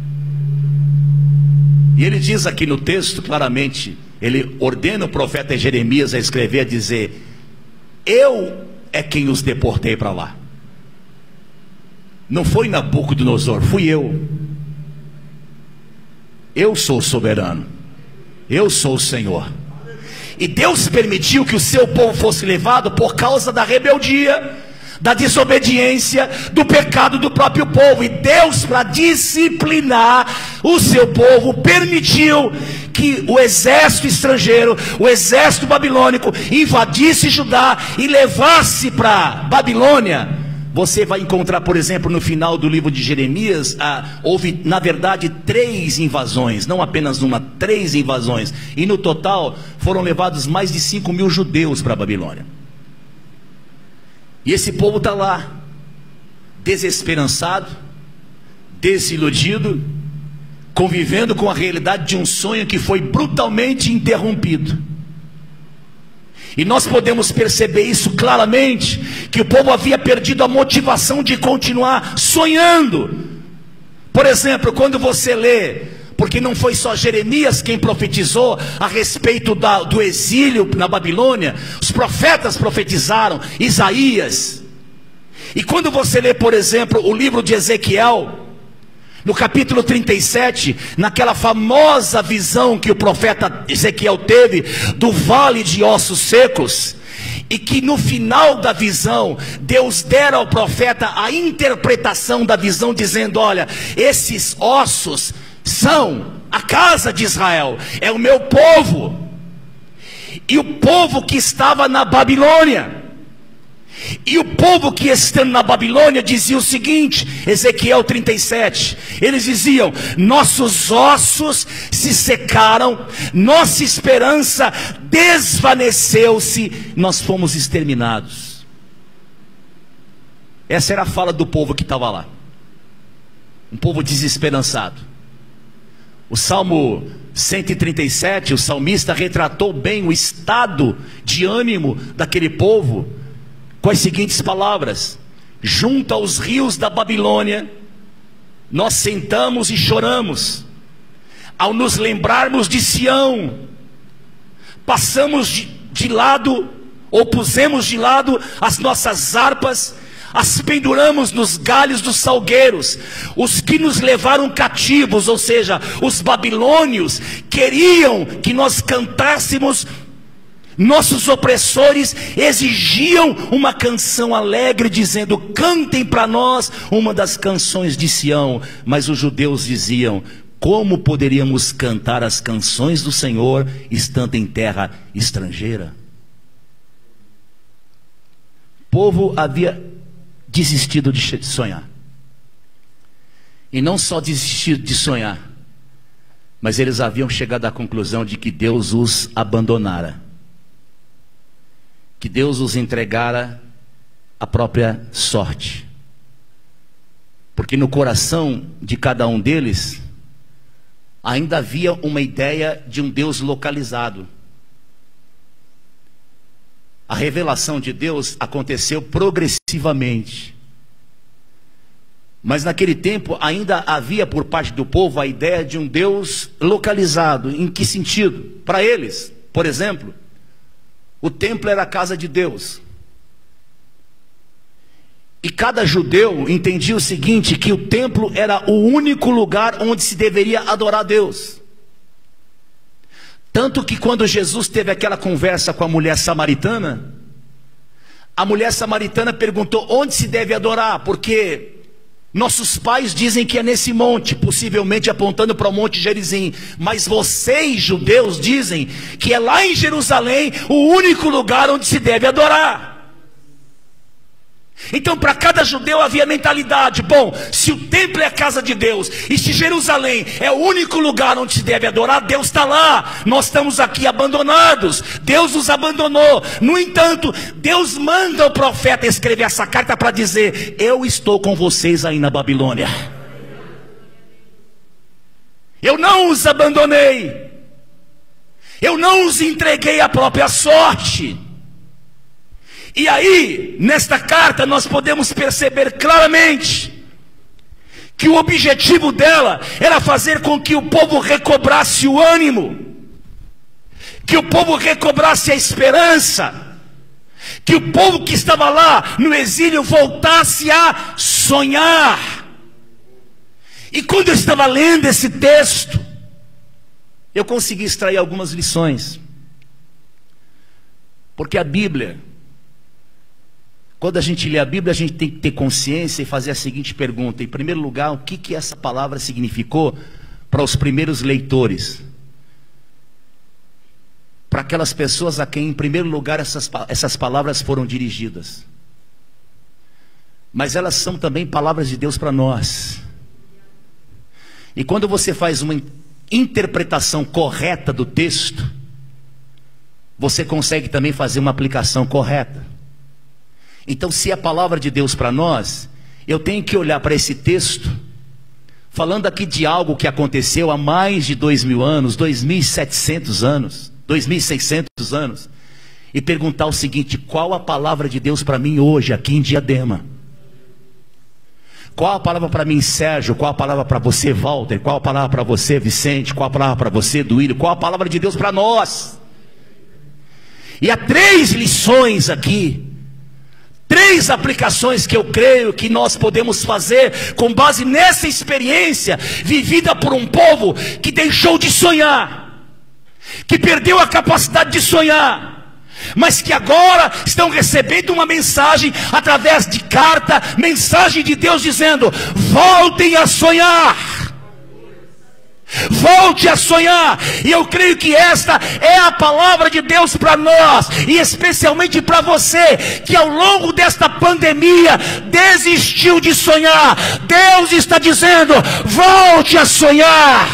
E ele diz aqui no texto claramente, ele ordena o profeta Jeremias a escrever, a dizer: eu é quem os deportei para lá. Não foi Nabucodonosor, fui eu. Eu sou soberano, eu sou o Senhor. E Deus permitiu que o seu povo fosse levado por causa da rebeldia, da desobediência, do pecado do próprio povo. E Deus, para disciplinar o seu povo, permitiu que o exército estrangeiro, o exército babilônico, invadisse Judá e levasse para Babilônia. Você vai encontrar, por exemplo, no final do livro de Jeremias, houve na verdade 3 invasões, não apenas uma, 3 invasões, e no total foram levados mais de 5.000 judeus para a Babilônia. E esse povo está lá, desesperançado, desiludido, convivendo com a realidade de um sonho que foi brutalmente interrompido. E nós podemos perceber isso claramente, que o povo havia perdido a motivação de continuar sonhando. Por exemplo, quando você lê, porque não foi só Jeremias quem profetizou a respeito do exílio na Babilônia, os profetas profetizaram, Isaías. E quando você lê, por exemplo, o livro de Ezequiel, no capítulo 37, naquela famosa visão que o profeta Ezequiel teve do vale de ossos secos, e que no final da visão Deus dera ao profeta a interpretação da visão, dizendo: olha, esses ossos são a casa de Israel, é o meu povo, e o povo que estava na Babilônia. E o povo que estando na Babilônia dizia o seguinte, Ezequiel 37, eles diziam: nossos ossos se secaram, nossa esperança desvaneceu-se, nós fomos exterminados. Essa era a fala do povo que estava lá, um povo desesperançado. O Salmo 137, o salmista retratou bem o estado de ânimo daquele povo, com as seguintes palavras: junto aos rios da Babilônia, nós sentamos e choramos, ao nos lembrarmos de Sião, passamos de lado, ou pusemos de lado as nossas harpas, as penduramos nos galhos dos salgueiros. Os que nos levaram cativos, ou seja, os babilônios, queriam que nós cantássemos. Nossos opressores exigiam uma canção alegre, dizendo: cantem para nós uma das canções de Sião. Mas os judeus diziam: como poderíamos cantar as canções do Senhor estando em terra estrangeira? O povo havia desistido de sonhar. E não só desistido de sonhar, mas eles haviam chegado à conclusão de que Deus os abandonara. que Deus os entregara à própria sorte. Porque no coração de cada um deles ainda havia uma ideia de um Deus localizado. A revelação de Deus aconteceu progressivamente. Mas naquele tempo ainda havia por parte do povo a ideia de um Deus localizado. Em que sentido? Para eles, por exemplo, o templo era a casa de Deus. E cada judeu entendia o seguinte, que o templo era o único lugar onde se deveria adorar a Deus. Tanto que quando Jesus teve aquela conversa com a mulher samaritana, a mulher samaritana perguntou onde se deve adorar, porque nossos pais dizem que é nesse monte, possivelmente apontando para o Monte Gerizim, mas vocês, judeus, dizem que é lá em Jerusalém o único lugar onde se deve adorar. Então para cada judeu havia mentalidade, bom, se o templo é a casa de Deus, e se Jerusalém é o único lugar onde se deve adorar, Deus está lá, nós estamos aqui abandonados, Deus nos abandonou. No entanto, Deus manda o profeta escrever essa carta para dizer, eu estou com vocês aí na Babilônia, eu não os abandonei, eu não os entreguei à própria sorte. E aí, nesta carta, nós podemos perceber claramente que o objetivo dela era fazer com que o povo recobrasse o ânimo, que o povo recobrasse a esperança, que o povo que estava lá no exílio voltasse a sonhar. E quando eu estava lendo esse texto, eu consegui extrair algumas lições, porque a Bíblia, quando a gente lê a Bíblia, a gente tem que ter consciência e fazer a seguinte pergunta. Em primeiro lugar, o que essa palavra significou para os primeiros leitores? Para aquelas pessoas a quem, em primeiro lugar, essas palavras foram dirigidas. Mas elas são também palavras de Deus para nós. E quando você faz uma interpretação correta do texto, você consegue também fazer uma aplicação correta. Então, se é a palavra de Deus para nós, eu tenho que olhar para esse texto, falando aqui de algo que aconteceu há mais de 2000 anos, 2700 anos, 2600 anos, e perguntar o seguinte, qual a palavra de Deus para mim hoje, aqui em Diadema? Qual a palavra para mim, Sérgio? Qual a palavra para você, Walter? Qual a palavra para você, Vicente? Qual a palavra para você, Duílio? Qual a palavra de Deus para nós? E há 3 lições aqui, 3 aplicações que eu creio que nós podemos fazer com base nessa experiência vivida por um povo que deixou de sonhar, que perdeu a capacidade de sonhar, mas que agora estão recebendo uma mensagem através de carta, mensagem de Deus dizendo, voltem a sonhar. Volte a sonhar. E eu creio que esta é a palavra de Deus para nós, e especialmente para você que ao longo desta pandemia desistiu de sonhar. Deus está dizendo, volte a sonhar.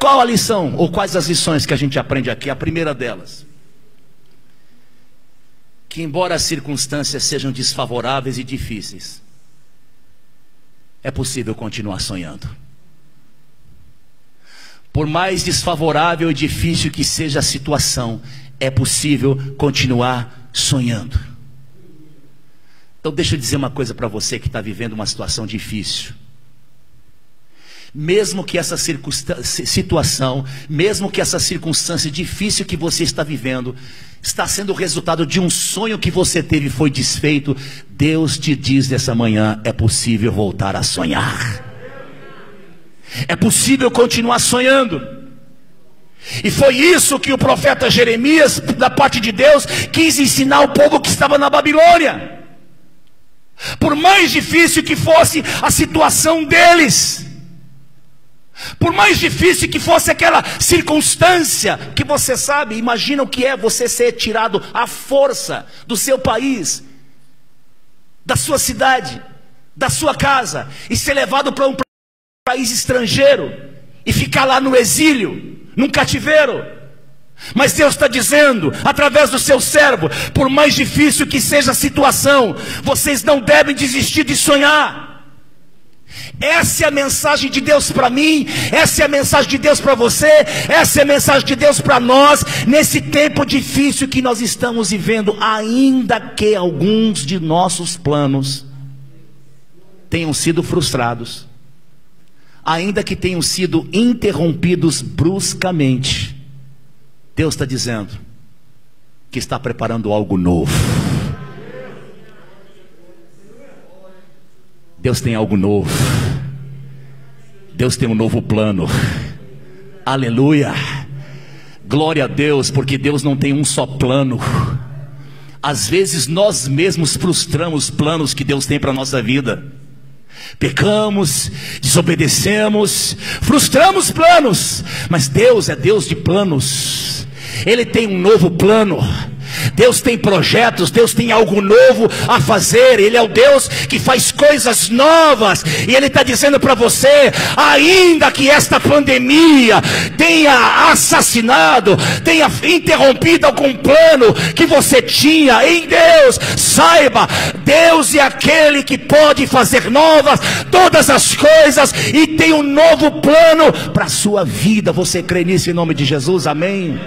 Qual a lição, ou quais as lições que a gente aprende aqui? A primeira delas, que embora as circunstâncias sejam desfavoráveis e difíceis, é possível continuar sonhando. Por mais desfavorável e difícil que seja a situação, é possível continuar sonhando. Então deixa eu dizer uma coisa para você que está vivendo uma situação difícil. Mesmo que essa situação, mesmo que essa circunstância difícil que você está vivendo, está sendo o resultado de um sonho que você teve e foi desfeito, Deus te diz nessa manhã, é possível voltar a sonhar. É possível continuar sonhando. E foi isso que o profeta Jeremias, da parte de Deus, quis ensinar ao povo que estava na Babilônia. Por mais difícil que fosse a situação deles, por mais difícil que fosse aquela circunstância, que você sabe, imagina o que é você ser tirado à força do seu país, da sua cidade, da sua casa, e ser levado para um país estrangeiro, e ficar lá no exílio, num cativeiro. Mas Deus está dizendo, através do seu servo, por mais difícil que seja a situação, vocês não devem desistir de sonhar. Essa é a mensagem de Deus para mim, essa é a mensagem de Deus para você, essa é a mensagem de Deus para nós, nesse tempo difícil que nós estamos vivendo, ainda que alguns de nossos planos tenham sido frustrados, ainda que tenham sido interrompidos bruscamente, Deus está dizendo que está preparando algo novo. Deus tem algo novo. Deus tem um novo plano. Aleluia. Glória a Deus, porque Deus não tem um só plano. Às vezes nós mesmos frustramos planos que Deus tem para a nossa vida. Pecamos, desobedecemos, frustramos planos. Mas Deus é Deus de planos. Ele tem um novo plano. Deus tem projetos, Deus tem algo novo a fazer. Ele é o Deus que faz coisas novas. E Ele está dizendo para você, ainda que esta pandemia tenha assassinado, tenha interrompido algum plano que você tinha em Deus, saiba, Deus é aquele que pode fazer novas todas as coisas e tem um novo plano para a sua vida. Você crê nisso em nome de Jesus? Amém?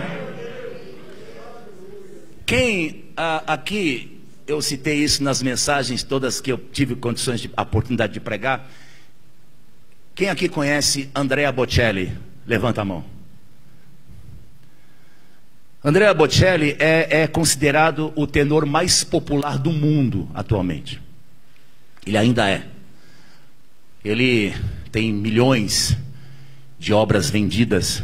Quem aqui, eu citei isso nas mensagens todas que eu tive a oportunidade de pregar. Quem aqui conhece Andrea Bocelli? Levanta a mão. Andrea Bocelli é considerado o tenor mais popular do mundo atualmente. Ele ainda é. Ele tem milhões de obras vendidas.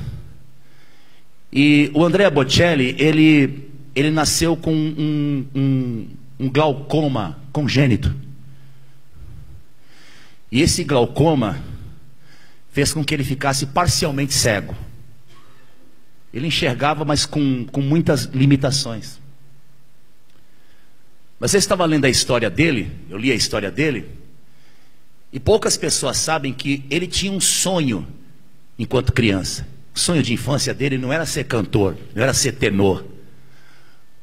E o Andrea Bocelli, ele nasceu com um glaucoma congênito. E esse glaucoma fez com que ele ficasse parcialmente cego. Ele enxergava, mas com muitas limitações. Mas eu estava lendo a história dele, eu li a história dele, e poucas pessoas sabem que ele tinha um sonho enquanto criança. O sonho de infância dele não era ser cantor, não era ser tenor.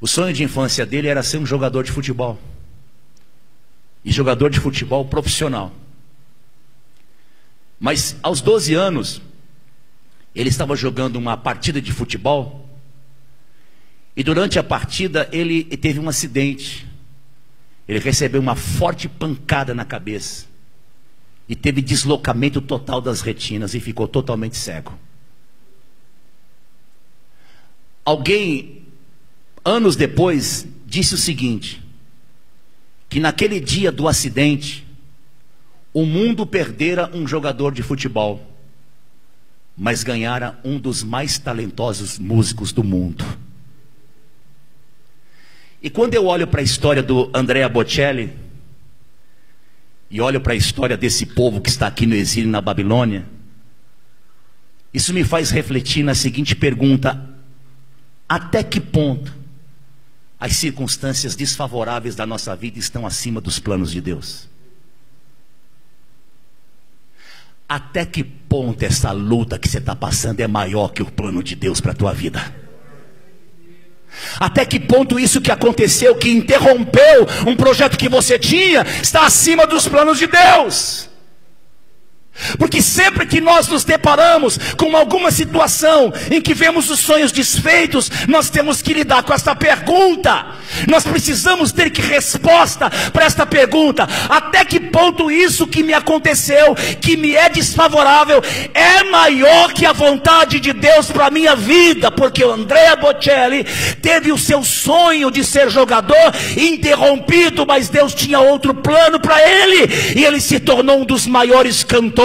O sonho de infância dele era ser um jogador de futebol. E jogador de futebol profissional. Mas aos 12 anos, ele estava jogando uma partida de futebol. E durante a partida, ele teve um acidente. Ele recebeu uma forte pancada na cabeça. E teve deslocamento total das retinas e ficou totalmente cego. Alguém, anos depois, disse o seguinte: que naquele dia do acidente, o mundo perdera um jogador de futebol, mas ganhara um dos mais talentosos músicos do mundo. E quando eu olho para a história do Andrea Bocelli, e olho para a história desse povo que está aqui no exílio na Babilônia, isso me faz refletir na seguinte pergunta: até que ponto as circunstâncias desfavoráveis da nossa vida estão acima dos planos de Deus? Até que ponto essa luta que você está passando é maior que o plano de Deus para a tua vida? Até que ponto isso que aconteceu, que interrompeu um projeto que você tinha, está acima dos planos de Deus? Porque sempre que nós nos deparamos com alguma situação em que vemos os sonhos desfeitos, nós temos que lidar com esta pergunta. Nós precisamos ter que resposta para esta pergunta: até que ponto isso que me aconteceu, que me é desfavorável, é maior que a vontade de Deus para a minha vida? Porque o Andrea Bocelli teve o seu sonho de ser jogador interrompido, mas Deus tinha outro plano para ele, e ele se tornou um dos maiores cantores.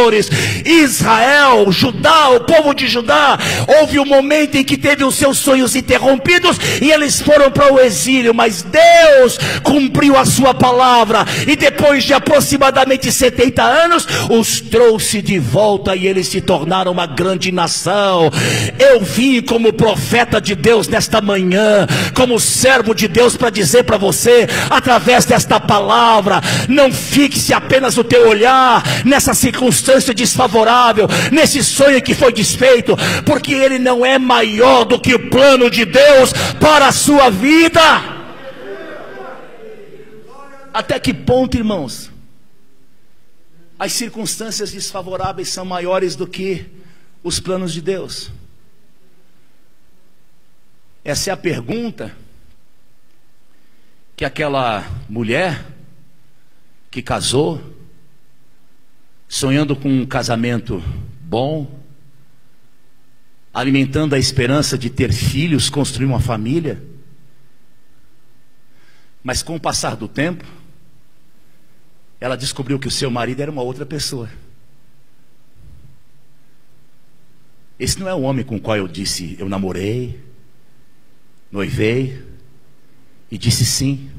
Israel, Judá, o povo de Judá, houve um momento em que teve os seus sonhos interrompidos e eles foram para o exílio, mas Deus cumpriu a sua palavra, e depois de aproximadamente 70 anos, os trouxe de volta, e eles se tornaram uma grande nação. Eu vim como profeta de Deus nesta manhã, como servo de Deus, para dizer para você, através desta palavra: não fixe apenas o teu olhar nessa circunstância desfavorável, nesse sonho que foi desfeito, porque ele não é maior do que o plano de Deus para a sua vida. Até que ponto, irmãos, as circunstâncias desfavoráveis são maiores do que os planos de Deus? Essa é a pergunta que aquela mulher que casou, sonhando com um casamento bom, alimentando a esperança de ter filhos, construir uma família, mas com o passar do tempo, ela descobriu que o seu marido era uma outra pessoa. Esse não é o homem com o qual eu disse, eu namorei, noivei e disse sim.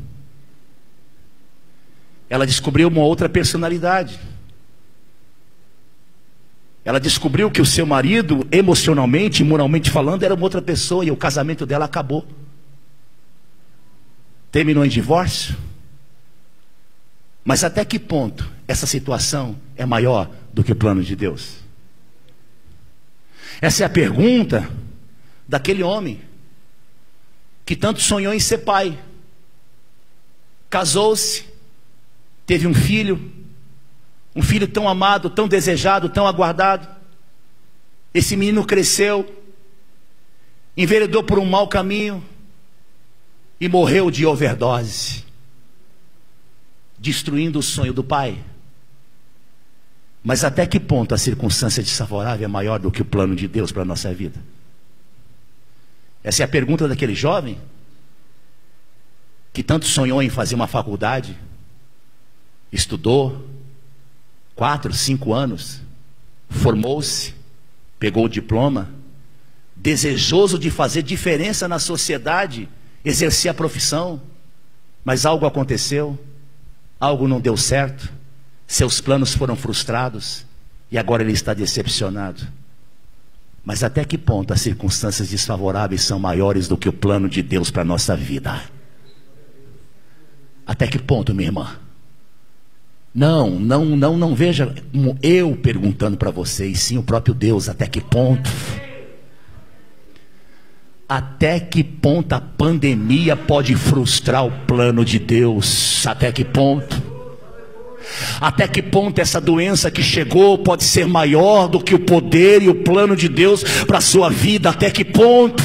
Ela descobriu uma outra personalidade. Ela descobriu que o seu marido, emocionalmente e moralmente falando, era uma outra pessoa, e o casamento dela acabou. Terminou em divórcio. Mas até que ponto essa situação é maior do que o plano de Deus? Essa é a pergunta daquele homem que tanto sonhou em ser pai. Casou-se, teve um filho tão amado, tão desejado, tão aguardado. Esse menino cresceu, enveredou por um mau caminho e morreu de overdose, destruindo o sonho do pai. Mas até que ponto a circunstância desfavorável é maior do que o plano de Deus para a nossa vida? Essa é a pergunta daquele jovem que tanto sonhou em fazer uma faculdade, estudou 4, 5 anos, formou-se, pegou o diploma, desejoso de fazer diferença na sociedade, exercer a profissão, mas algo aconteceu, algo não deu certo, seus planos foram frustrados, e agora ele está decepcionado. Mas até que ponto as circunstâncias desfavoráveis são maiores do que o plano de Deus para a nossa vida? Até que ponto, minha irmã? Não veja como eu perguntando para vocês, sim o próprio Deus. Até que ponto? Até que ponto a pandemia pode frustrar o plano de Deus? Até que ponto? Até que ponto essa doença que chegou pode ser maior do que o poder e o plano de Deus para a sua vida? Até que ponto?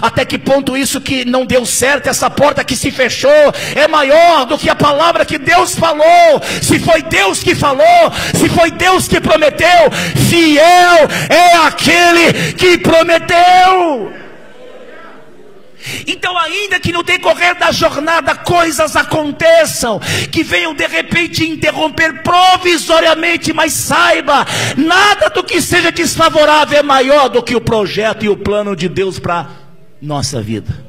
Até que ponto isso que não deu certo, essa porta que se fechou, é maior do que a palavra que Deus falou? Se foi Deus que falou, se foi Deus que prometeu, fiel é aquele que prometeu. Então, ainda que no decorrer da jornada coisas aconteçam, que venham de repente interromper provisoriamente, mas saiba, nada do que seja desfavorável é maior do que o projeto e o plano de Deus para nossa vida.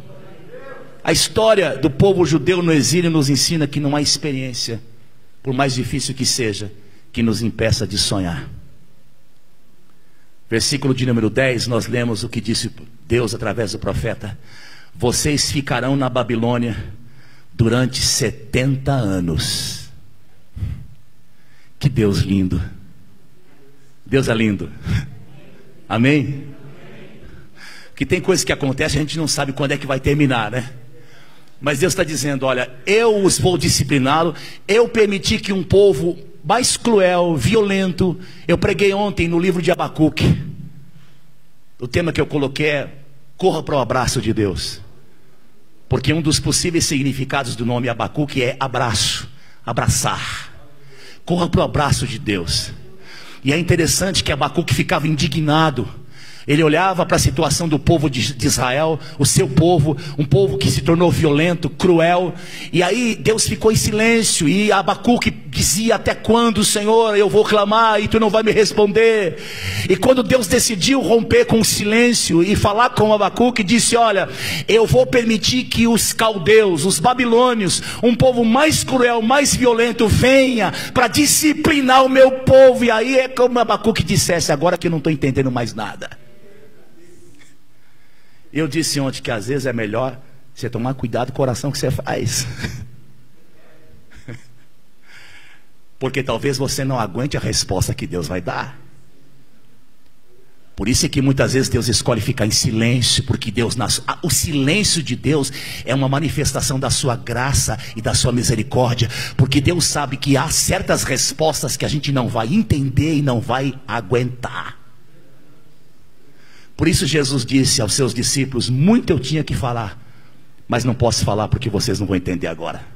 A história do povo judeu no exílio nos ensina que não há experiência, por mais difícil que seja, que nos impeça de sonhar. Versículo de número 10, nós lemos o que disse Deus através do profeta: vocês ficarão na Babilônia durante 70 anos. Que Deus lindo. Deus é lindo. Amém? Que tem coisas que acontecem, a gente não sabe quando é que vai terminar, né? Mas Deus está dizendo, olha, eu os vou discipliná-lo. Eu permiti que um povo mais cruel, violento. Eu preguei ontem no livro de Abacuque. O tema que eu coloquei é: corra para o abraço de Deus. Porque um dos possíveis significados do nome Abacuque é abraço, abraçar. Corra para o abraço de Deus. E é interessante que Abacuque ficava indignado. Ele olhava para a situação do povo de Israel, o seu povo, um povo que se tornou violento, cruel. E aí Deus ficou em silêncio, e Abacuque dizia: até quando, Senhor, eu vou clamar e tu não vai me responder? E quando Deus decidiu romper com o silêncio e falar com Abacuque, disse: olha, eu vou permitir que os caldeus, os babilônios, um povo mais cruel, mais violento, venha para disciplinar o meu povo. E aí é como Abacuque dissesse: agora que eu não estou entendendo mais nada. Eu disse ontem que às vezes é melhor você tomar cuidado com a oração que você faz. Porque talvez você não aguente a resposta que Deus vai dar. Por isso é que muitas vezes Deus escolhe ficar em silêncio, porque o silêncio de Deus é uma manifestação da sua graça e da sua misericórdia, porque Deus sabe que há certas respostas que a gente não vai entender e não vai aguentar. Por isso Jesus disse aos seus discípulos: muito eu tinha que falar, mas não posso falar porque vocês não vão entender agora.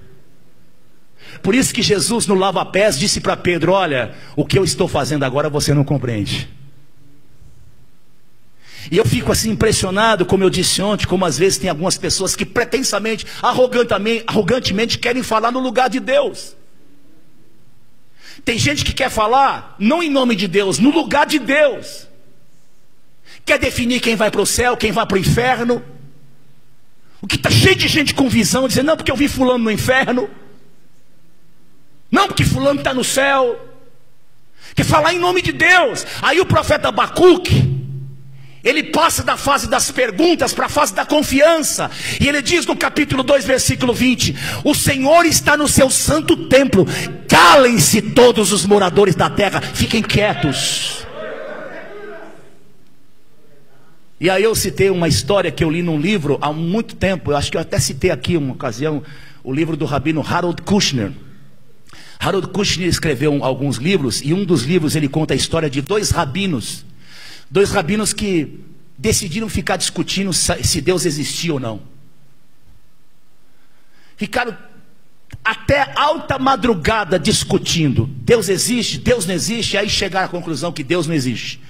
Por isso que Jesus no lava-pés disse para Pedro: olha, o que eu estou fazendo agora você não compreende. E eu fico assim impressionado, como eu disse ontem, como às vezes tem algumas pessoas que pretensamente, arrogantemente querem falar no lugar de Deus. Tem gente que quer falar não em nome de Deus, no lugar de Deus. Quer definir quem vai para o céu, quem vai para o inferno. O que está cheio de gente com visão, dizendo: não, porque eu vi fulano no inferno, não, porque fulano está no céu. Quer falar em nome de Deus. Aí o profeta Abacuque, ele passa da fase das perguntas para a fase da confiança. E ele diz no capítulo 2, versículo 20: o Senhor está no seu santo templo, calem-se todos os moradores da terra, fiquem quietos. E aí eu citei uma história que eu li num livro há muito tempo. Eu acho que eu até citei aqui uma ocasião, o livro do rabino Harold Kushner. Harold Kushner escreveu alguns livros, e um dos livros ele conta a história de dois rabinos que decidiram ficar discutindo se Deus existia ou não. Ficaram até alta madrugada discutindo: Deus existe, Deus não existe. E aí chegaram à conclusão que Deus não existe.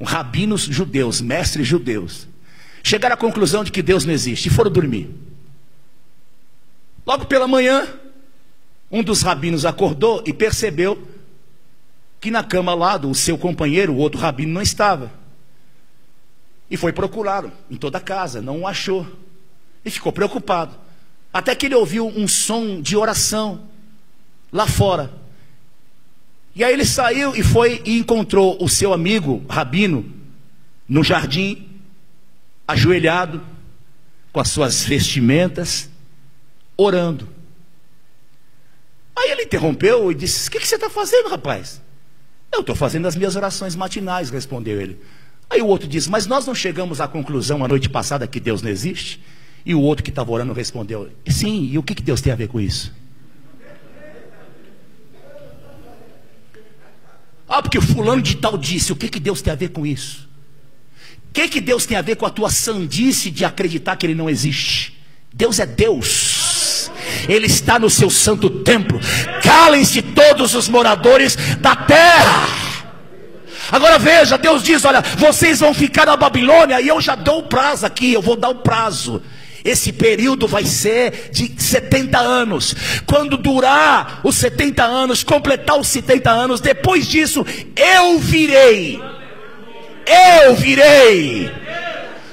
Rabinos judeus, mestres judeus, chegaram à conclusão de que Deus não existe e foram dormir. Logo pela manhã, um dos rabinos acordou e percebeu que na cama lá do seu companheiro, o outro rabino, não estava. E foi procurá-lo em toda a casa, não o achou. E ficou preocupado. Até que ele ouviu um som de oração lá fora. E aí ele saiu e foi e encontrou o seu amigo rabino no jardim, ajoelhado, com as suas vestimentas, orando. Aí ele interrompeu e disse: o que você está fazendo, rapaz? Eu estou fazendo as minhas orações matinais, respondeu ele. Aí o outro disse: mas nós não chegamos à conclusão a noite passada que Deus não existe? E o outro que estava orando respondeu: sim, e o que Deus tem a ver com isso? Ah, porque o fulano de tal disse. O que Deus tem a ver com isso? O que Deus tem a ver com a tua sandice de acreditar que Ele não existe? Deus é Deus. Ele está no seu santo templo. Calem-se todos os moradores da terra. Agora veja, Deus diz: olha, vocês vão ficar na Babilônia, e eu já dou o prazo aqui, eu vou dar o prazo. Esse período vai ser de 70 anos. Quando durar os 70 anos, completar os 70 anos, depois disso, eu virei. Eu virei.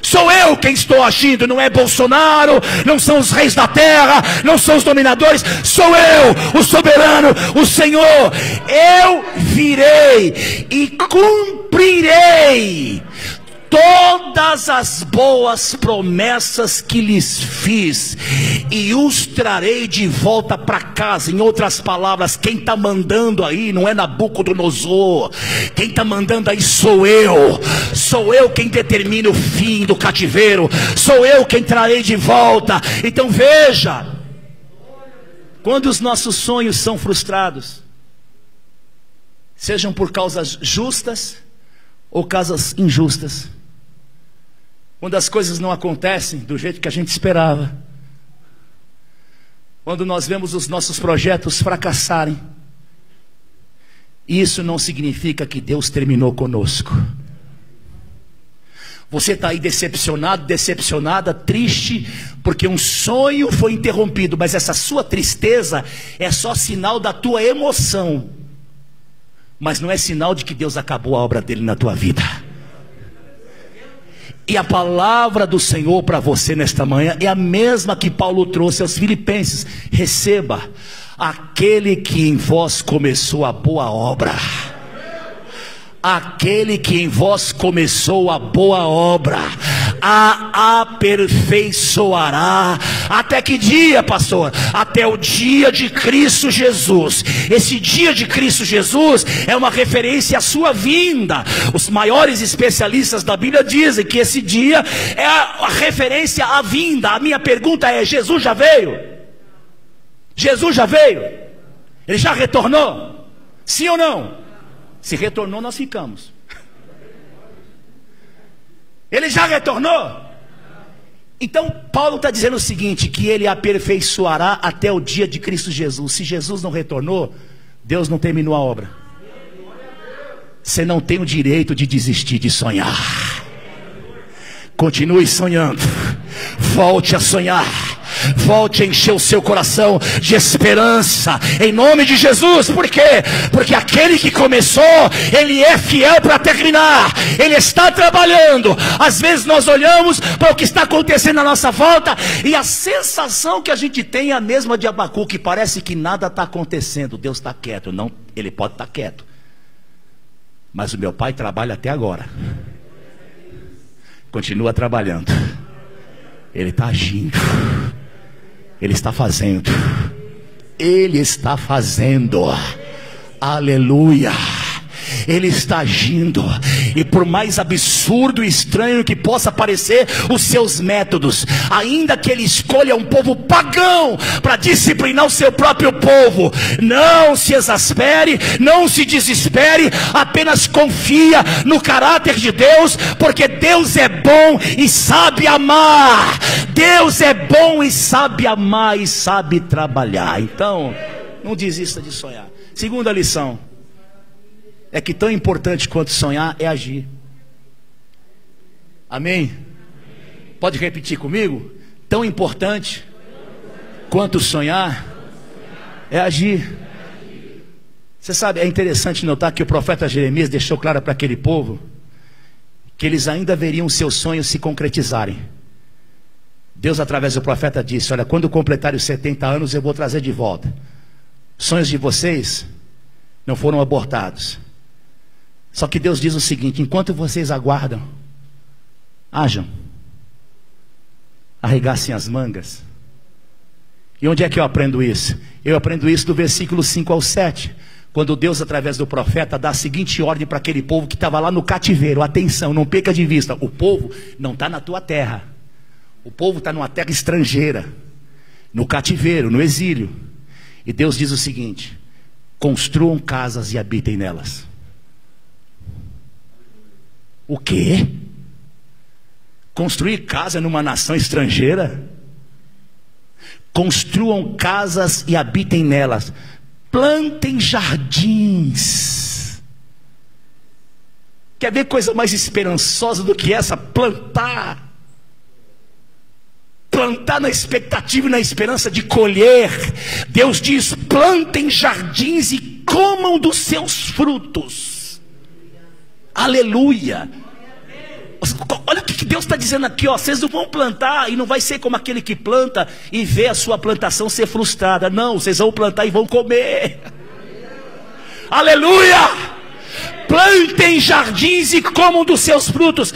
Sou eu quem estou agindo, não é Bolsonaro, não são os reis da terra, não são os dominadores, sou eu, o soberano, o Senhor. Eu virei e cumprirei todas as boas promessas que lhes fiz, e os trarei de volta para casa. Em outras palavras, quem está mandando aí não é Nabucodonosor, quem está mandando aí sou eu. Sou eu quem determina o fim do cativeiro, sou eu quem trarei de volta. Então veja, quando os nossos sonhos são frustrados, sejam por causas justas ou causas injustas, quando as coisas não acontecem do jeito que a gente esperava, quando nós vemos os nossos projetos fracassarem, isso não significa que Deus terminou conosco. Você está aí decepcionado, decepcionada, triste, porque um sonho foi interrompido. Mas essa sua tristeza é só sinal da tua emoção, mas não é sinal de que Deus acabou a obra dele na tua vida. E a palavra do Senhor para você nesta manhã é a mesma que Paulo trouxe aos Filipenses: receba aquele que em vós começou a boa obra. Aquele que em vós começou a boa obra, a aperfeiçoará. Até que dia, pastor? Até o dia de Cristo Jesus. Esse dia de Cristo Jesus é uma referência à sua vinda. Os maiores especialistas da Bíblia dizem que esse dia é a referência à vinda. A minha pergunta é: Jesus já veio? Jesus já veio? Ele já retornou? Sim ou não? Se retornou, nós ficamos. Ele já retornou? Então Paulo está dizendo o seguinte: que ele aperfeiçoará até o dia de Cristo Jesus. Se Jesus não retornou, Deus não terminou a obra. Você não tem o direito de desistir de sonhar. Continue sonhando. Volte a sonhar. Volte a encher o seu coração de esperança, em nome de Jesus. Por quê? Porque aquele que começou, ele é fiel para terminar. Ele está trabalhando. Às vezes nós olhamos para o que está acontecendo à nossa volta e a sensação que a gente tem é a mesma de Abacuque. Parece que nada está acontecendo. Deus está quieto. Não, ele pode estar quieto, mas o meu pai trabalha até agora. Continua trabalhando. Ele está agindo. Ele está fazendo. Ele está fazendo. Aleluia. Ele está agindo. E por mais absurdo e estranho que possa parecer os seus métodos, ainda que ele escolha um povo pagão para disciplinar o seu próprio povo, não se exaspere, não se desespere, apenas confia no caráter de Deus, porque Deus é bom e sabe amar. Deus é bom e sabe amar e sabe trabalhar. Então, não desista de sonhar. Segunda lição é que tão importante quanto sonhar é agir. Amém? Pode repetir comigo? Tão importante quanto sonhar é agir. Você sabe, é interessante notar que o profeta Jeremias deixou claro para aquele povo que eles ainda veriam seus sonhos se concretizarem. Deus, através do profeta, disse: olha, quando completarem os 70 anos eu vou trazer de volta. Sonhos de vocês não foram abortados. Só que Deus diz o seguinte: enquanto vocês aguardam, hajam, arregassem as mangas. E onde é que eu aprendo isso? Eu aprendo isso do versículo 5 ao 7, quando Deus, através do profeta, dá a seguinte ordem para aquele povo que estava lá no cativeiro. Atenção, não perca de vista: o povo não está na tua terra, o povo está numa terra estrangeira, no cativeiro, no exílio. E Deus diz o seguinte: construam casas e habitem nelas. O quê? Construir casa numa nação estrangeira? Construam casas e habitem nelas. Plantem jardins. Quer ver coisa mais esperançosa do que essa? Plantar. Plantar na expectativa e na esperança de colher. Deus diz: plantem jardins e comam dos seus frutos. Aleluia. Olha o que Deus está dizendo aqui, ó. Vocês não vão plantar e não vai ser como aquele que planta e vê a sua plantação ser frustrada. Não, vocês vão plantar e vão comer. Aleluia. Plantem jardins e comam dos seus frutos.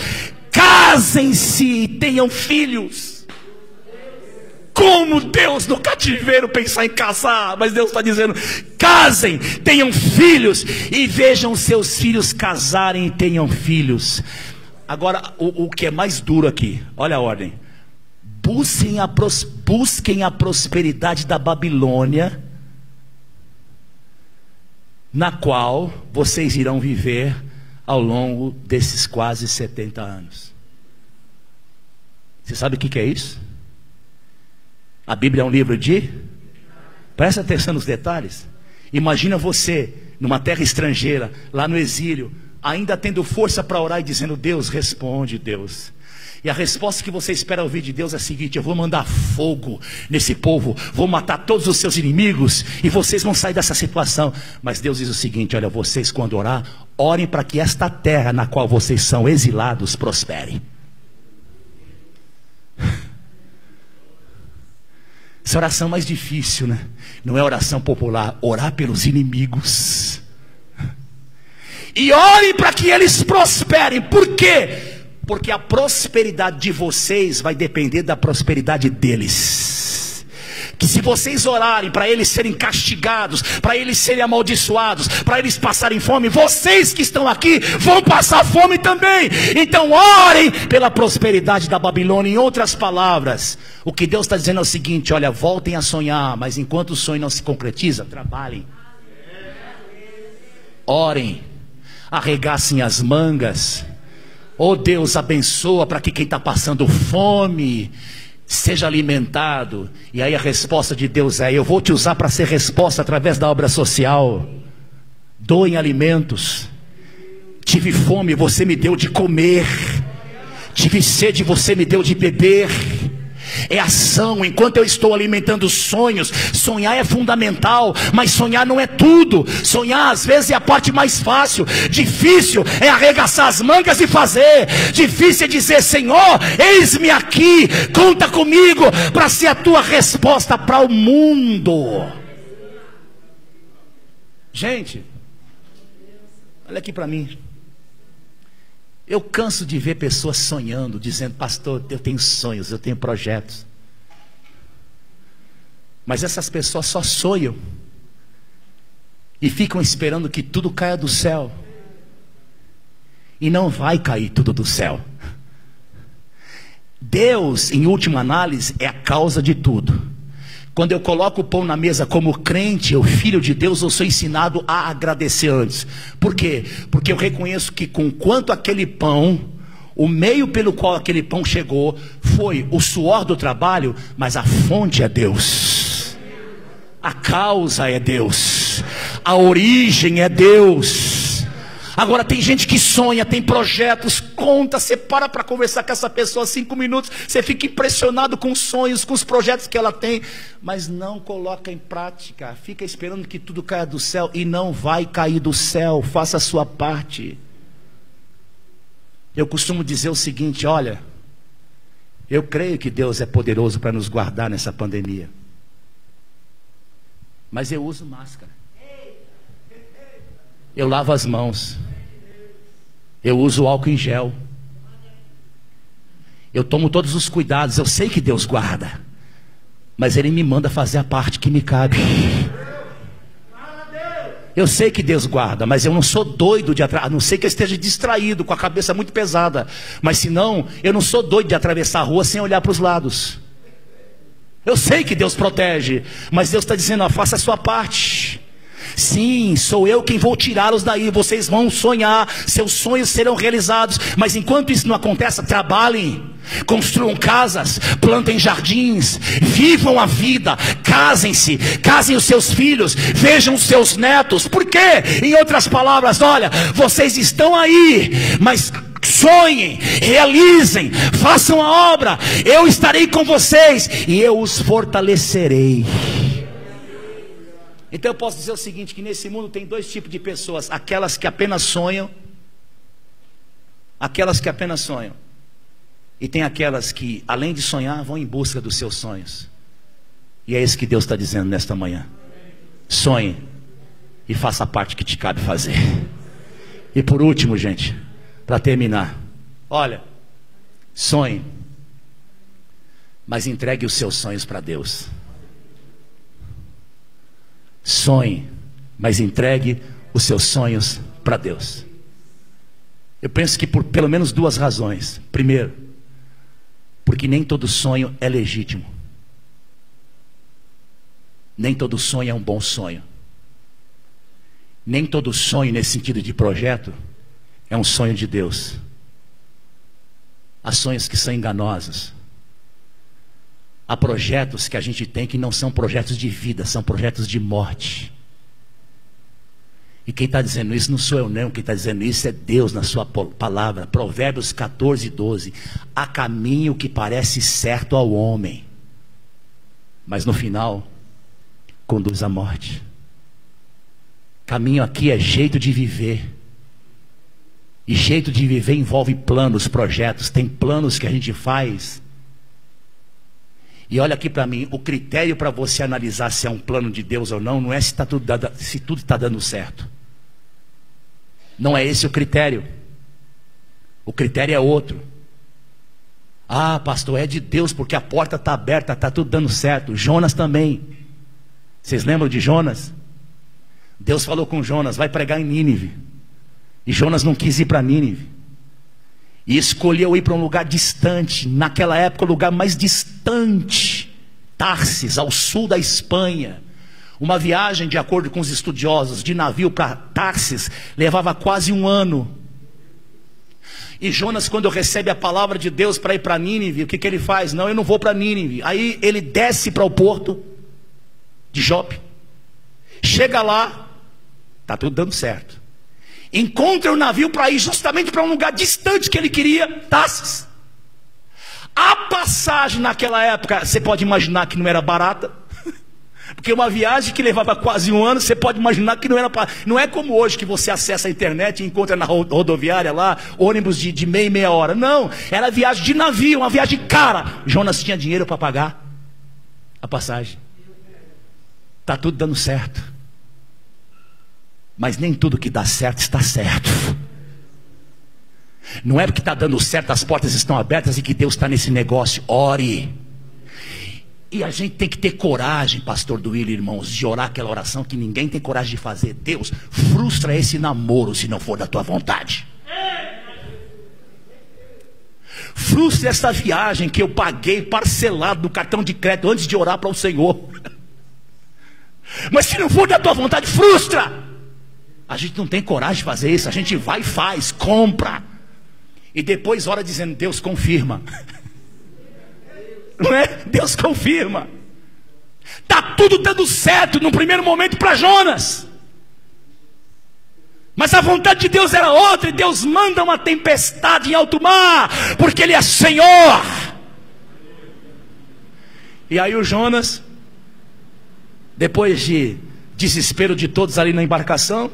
Casem-se e tenham filhos. Como Deus no cativeiro pensar em casar? Mas Deus está dizendo: casem, tenham filhos e vejam seus filhos casarem e tenham filhos. Agora, o que é mais duro aqui, olha a ordem: busquem a prosperidade da Babilônia, na qual vocês irão viver ao longo desses quase 70 anos. Você sabe o que é isso? A Bíblia é um livro de... Presta atenção nos detalhes. Imagina você numa terra estrangeira, lá no exílio, ainda tendo força para orar e dizendo: Deus, responde, Deus. E a resposta que você espera ouvir de Deus é a seguinte: eu vou mandar fogo nesse povo, vou matar todos os seus inimigos e vocês vão sair dessa situação. Mas Deus diz o seguinte: olha, vocês quando orar, orem para que esta terra na qual vocês são exilados prospere. Essa oração mais difícil, né? Não é oração popular, orar pelos inimigos. E orem para que eles prosperem. Por quê? Porque a prosperidade de vocês vai depender da prosperidade deles. Que se vocês orarem para eles serem castigados, para eles serem amaldiçoados, para eles passarem fome, vocês que estão aqui vão passar fome também. Então orem pela prosperidade da Babilônia. Em outras palavras, o que Deus está dizendo é o seguinte: olha, voltem a sonhar, mas enquanto o sonho não se concretiza, trabalhem, orem, arregassem as mangas. Oh Deus, abençoa para que quem está passando fome seja alimentado. E aí a resposta de Deus é: eu vou te usar para ser resposta através da obra social. Doem alimentos. Tive fome, você me deu de comer. Tive sede, você me deu de beber. É ação. Enquanto eu estou alimentando sonhos, sonhar é fundamental, mas sonhar não é tudo. Sonhar às vezes é a parte mais fácil. Difícil é arregaçar as mangas e fazer. Difícil é dizer: Senhor, eis-me aqui, conta comigo para ser a tua resposta para o mundo. Gente, olha aqui para mim. Eu canso de ver pessoas sonhando, dizendo: pastor, eu tenho sonhos, eu tenho projetos. Mas essas pessoas só sonham e ficam esperando que tudo caia do céu. E não vai cair tudo do céu. Deus, em última análise, é a causa de tudo. Quando eu coloco o pão na mesa como crente, eu filho de Deus, eu sou ensinado a agradecer antes. Por quê? Porque eu reconheço que com quanto aquele pão, o meio pelo qual aquele pão chegou, foi o suor do trabalho, mas a fonte é Deus. A causa é Deus. A origem é Deus. Agora tem gente que sonha, tem projetos, conta, você para conversar com essa pessoa 5 minutos, você fica impressionado com os sonhos, com os projetos que ela tem, mas não coloca em prática, fica esperando que tudo caia do céu, e não vai cair do céu. Faça a sua parte. Eu costumo dizer o seguinte: olha, eu creio que Deus é poderoso para nos guardar nessa pandemia, mas eu uso máscara, eu lavo as mãos, eu uso álcool em gel, eu tomo todos os cuidados. Eu sei que Deus guarda, mas Ele me manda fazer a parte que me cabe. Eu sei que Deus guarda, mas eu não sou doido de atravessar, a não ser que eu esteja distraído, com a cabeça muito pesada. Mas senão, eu não sou doido de atravessar a rua sem olhar para os lados. Eu sei que Deus protege, mas Deus está dizendo: ó, faça a sua parte. Sim, sou eu quem vou tirá-los daí. Vocês vão sonhar, seus sonhos serão realizados. Mas enquanto isso não acontece, trabalhem, construam casas, plantem jardins, vivam a vida, casem-se, casem os seus filhos, vejam os seus netos. Por quê? Em outras palavras, olha, vocês estão aí, mas sonhem, realizem, façam a obra. Eu estarei com vocês e eu os fortalecerei. Então eu posso dizer o seguinte, que nesse mundo tem 2 tipos de pessoas: aquelas que apenas sonham, e tem aquelas que, além de sonhar, vão em busca dos seus sonhos. E é isso que Deus está dizendo nesta manhã: sonhe e faça a parte que te cabe fazer. E por último, gente, para terminar, olha, sonhe, mas entregue os seus sonhos para Deus. Sonhe, mas entregue os seus sonhos para Deus. Eu penso que por pelo menos 2 razões. Primeiro, porque nem todo sonho é legítimo. Nem todo sonho é um bom sonho. Nem todo sonho, nesse sentido de projeto, é um sonho de Deus. Há sonhos que são enganosos. Há projetos que a gente tem que não são projetos de vida, são projetos de morte. E quem está dizendo isso não sou eu não, quem está dizendo isso é Deus na sua palavra. Provérbios 14:12. Há caminho que parece certo ao homem, mas no final conduz à morte. Caminho aqui é jeito de viver. E jeito de viver envolve planos, projetos. Tem planos que a gente faz. E olha aqui para mim, o critério para você analisar se é um plano de Deus ou não, não é se tudo está dando certo. Não é esse o critério. O critério é outro. Ah, pastor, é de Deus porque a porta está aberta, está tudo dando certo. Jonas também. Vocês lembram de Jonas? Deus falou com Jonas, vai pregar em Nínive. E Jonas não quis ir para Nínive. E escolheu ir para um lugar distante. Naquela época o lugar mais distante, Tarsis, ao sul da Espanha. Uma viagem, de acordo com os estudiosos, de navio para Tarsis levava quase 1 ano. E Jonas, quando recebe a palavra de Deus para ir para Nínive, o que ele faz? Não, eu não vou para Nínive. Aí ele desce para o porto de Jope. Chega lá, está tudo dando certo. Encontra o navio para ir justamente para um lugar distante que ele queria, Tarsis. A passagem naquela época, você pode imaginar que não era barata. Porque uma viagem que levava quase 1 ano, você pode imaginar que não era. Não é como hoje que você acessa a internet e encontra na rodoviária lá ônibus de meia hora. Não, era viagem de navio, uma viagem cara. Jonas tinha dinheiro para pagar a passagem. Está tudo dando certo. Mas nem tudo que dá certo está certo. Não é porque está dando certo, as portas estão abertas e que Deus está nesse negócio. Ore. E a gente tem que ter coragem, pastor Duílio, irmãos, de orar aquela oração que ninguém tem coragem de fazer. Deus, frustra esse namoro se não for da tua vontade. Frustra essa viagem que eu paguei parcelado no cartão de crédito antes de orar para o Senhor. Mas se não for da tua vontade, frustra. A gente não tem coragem de fazer isso. A gente vai e faz, compra. E depois ora dizendo, Deus confirma. Não é? Deus confirma. Está tudo dando certo no primeiro momento para Jonas. Mas a vontade de Deus era outra. E Deus manda uma tempestade em alto mar, porque Ele é Senhor. E aí o Jonas, depois de desespero de todos ali na embarcação,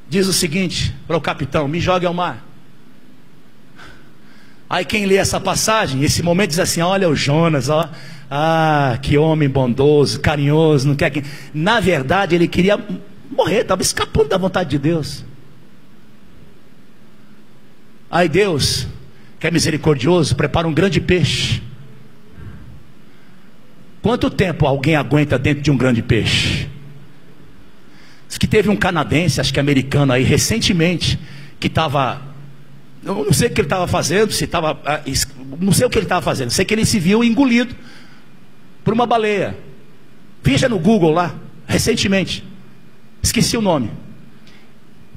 diz o seguinte para o capitão, me jogue ao mar. Aí quem lê essa passagem, esse momento diz assim, olha o Jonas, ó, ah, que homem bondoso, carinhoso, não quer que... Na verdade ele queria morrer, estava escapando da vontade de Deus. Aí Deus, que é misericordioso, prepara um grande peixe. Quanto tempo alguém aguenta dentro de um grande peixe? Diz que teve um canadense, acho que americano aí, recentemente, que estava... Eu não sei o que ele estava fazendo, se estava... Não sei o que ele estava fazendo, sei que ele se viu engolido por uma baleia. Veja no Google lá, recentemente. Esqueci o nome.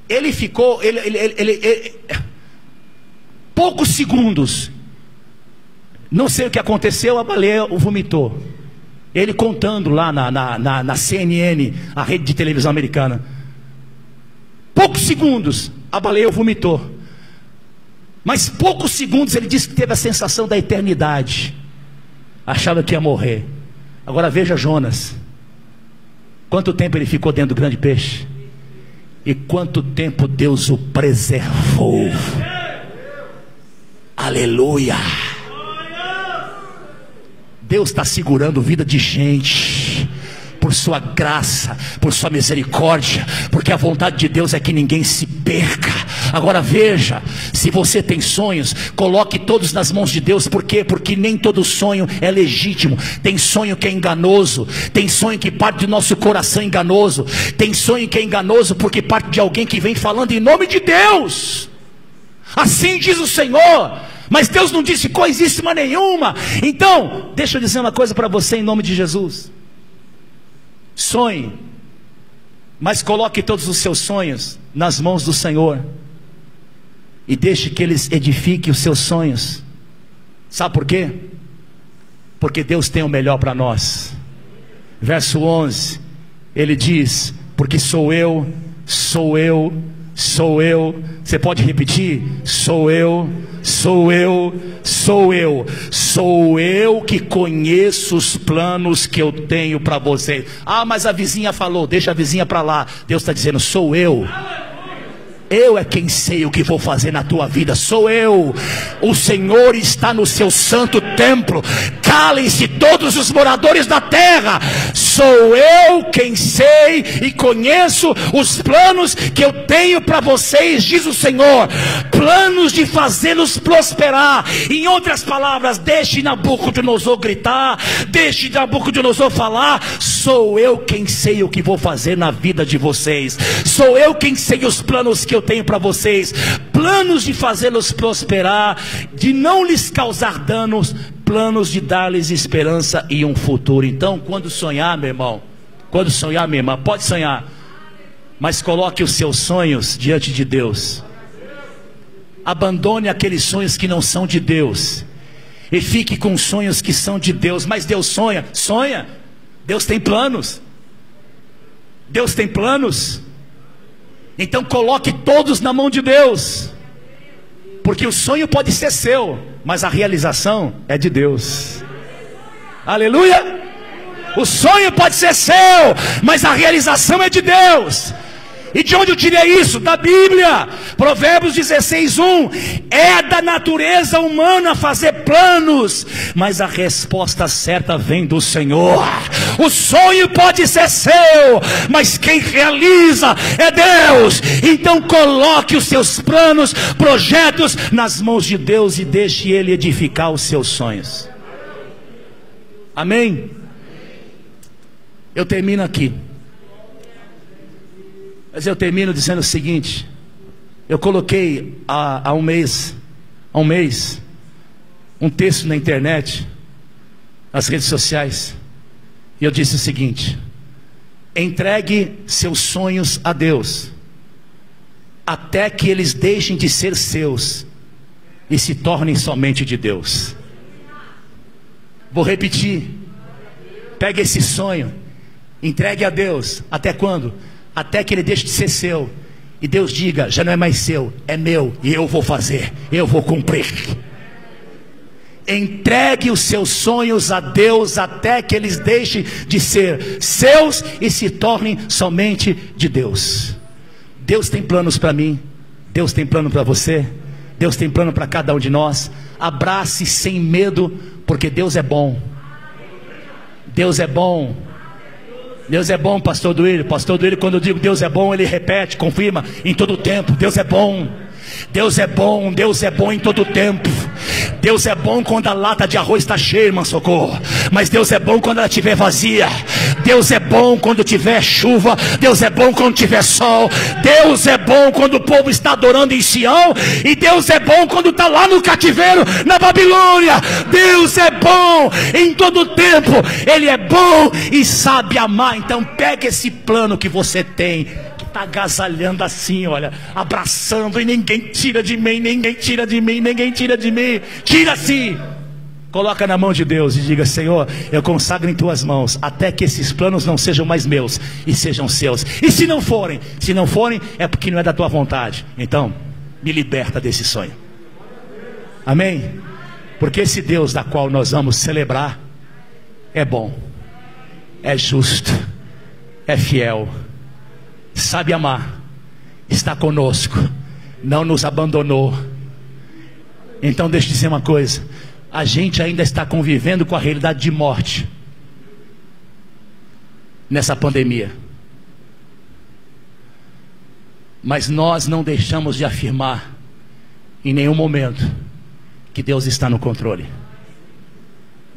Ele ficou... poucos segundos. Não sei o que aconteceu, a baleia o vomitou. Ele contando lá na CNN, a rede de televisão americana. Poucos segundos, a baleia o vomitou. Mas poucos segundos ele disse que teve a sensação da eternidade. Achava que ia morrer. Agora veja Jonas. Quanto tempo ele ficou dentro do grande peixe? E quanto tempo Deus o preservou. Aleluia. Deus está segurando vida de gente, por sua graça, por sua misericórdia, porque a vontade de Deus é que ninguém se perca. Agora veja, se você tem sonhos, coloque todos nas mãos de Deus. Por quê? Porque nem todo sonho é legítimo. Tem sonho que é enganoso, tem sonho que parte do nosso coração enganoso, tem sonho que é enganoso porque parte de alguém que vem falando em nome de Deus. Assim diz o Senhor. Mas Deus não disse coisíssima nenhuma. Então, deixa eu dizer uma coisa para você em nome de Jesus. Sonhe, mas coloque todos os seus sonhos nas mãos do Senhor. E deixe que Ele edifique os seus sonhos. Sabe por quê? Porque Deus tem o melhor para nós. Verso 11, Ele diz, porque sou eu. Você pode repetir? Sou eu que conheço os planos que eu tenho para você. Ah, mas a vizinha falou, deixa a vizinha para lá. Deus está dizendo, sou eu. Eu é quem sei o que vou fazer na tua vida. Sou eu. O Senhor está no seu santo templo. Calem-se todos os moradores da terra. Sou eu quem sei e conheço os planos que eu tenho para vocês, diz o Senhor. Planos de fazê-los prosperar. Em outras palavras, deixe Nabucodonosor gritar, deixe Nabucodonosor falar. Sou eu quem sei o que vou fazer na vida de vocês. Sou eu quem sei os planos que eu tenho para vocês. Planos de fazê-los prosperar, de não lhes causar danos, planos de dar-lhes esperança e um futuro. Então, quando sonhar, meu irmão, quando sonhar, minha irmã, pode sonhar, mas coloque os seus sonhos diante de Deus. Abandone aqueles sonhos que não são de Deus e fique com sonhos que são de Deus. Mas Deus sonha. Deus tem planos. Deus tem planos. Então coloque todos na mão de Deus, porque o sonho pode ser seu, mas a realização é de Deus. Aleluia! O sonho pode ser seu, mas a realização é de Deus. E de onde eu tirei isso? Da Bíblia. Provérbios 16:1. É da natureza humana fazer planos, mas a resposta certa vem do Senhor. O sonho pode ser seu, mas quem realiza é Deus. Então coloque os seus planos, projetos nas mãos de Deus e deixe Ele edificar os seus sonhos. Amém? Eu termino aqui. Mas eu termino dizendo o seguinte: eu coloquei há um mês um texto na internet, nas redes sociais, e eu disse o seguinte: entregue seus sonhos a Deus, até que eles deixem de ser seus e se tornem somente de Deus. Vou repetir: pegue esse sonho, entregue a Deus. Até quando? Até que ele deixe de ser seu e Deus diga, já não é mais seu, é meu, e eu vou fazer, eu vou cumprir. Entregue os seus sonhos a Deus até que eles deixem de ser seus e se tornem somente de Deus. Deus tem planos para mim, Deus tem plano para você, Deus tem plano para cada um de nós. Abrace sem medo, porque Deus é bom. Deus é bom. Deus é bom, pastor Duílio. Pastor Duílio, quando eu digo Deus é bom, ele repete, confirma em todo o tempo. Deus é bom. Deus é bom, Deus é bom em todo o tempo. Deus é bom quando a lata de arroz está cheia, irmã Socorro. Mas Deus é bom quando ela estiver vazia. Deus é bom quando tiver chuva. Deus é bom quando tiver sol. Deus é bom quando o povo está adorando em Sião. E Deus é bom quando está lá no cativeiro, na Babilônia. Deus é bom em todo o tempo. Ele é bom e sabe amar. Então pega esse plano que você tem, está agasalhando assim, olha, abraçando, e ninguém tira de mim, ninguém tira de mim, ninguém tira de mim. Tira-se, coloca na mão de Deus e diga: Senhor, eu consagro em tuas mãos, até que esses planos não sejam mais meus e sejam seus. E se não forem é porque não é da tua vontade. Então me liberta desse sonho. Amém? Porque esse Deus da qual nós vamos celebrar é bom, é justo, é fiel, sabe amar, está conosco, não nos abandonou. Então deixa eu dizer uma coisa: a gente ainda está convivendo com a realidade de morte nessa pandemia, mas nós não deixamos de afirmar em nenhum momento que Deus está no controle.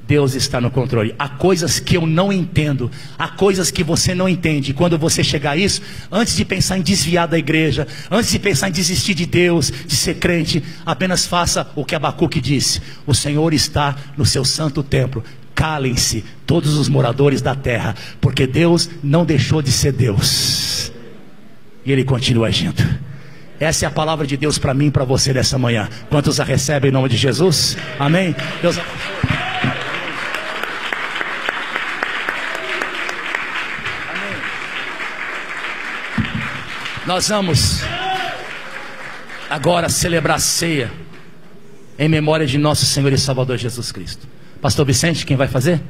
Deus está no controle. Há coisas que eu não entendo, há coisas que você não entende. E quando você chegar a isso, antes de pensar em desviar da igreja, antes de pensar em desistir de Deus, de ser crente, apenas faça o que Abacuque disse: o Senhor está no seu santo templo. Calem-se todos os moradores da terra, porque Deus não deixou de ser Deus, e Ele continua agindo. Essa é a palavra de Deus para mim e para você nessa manhã. Quantos a recebem em nome de Jesus? Amém? Deus abençoe. Nós vamos agora celebrar a ceia em memória de nosso Senhor e Salvador Jesus Cristo. Pastor Vicente, quem vai fazer?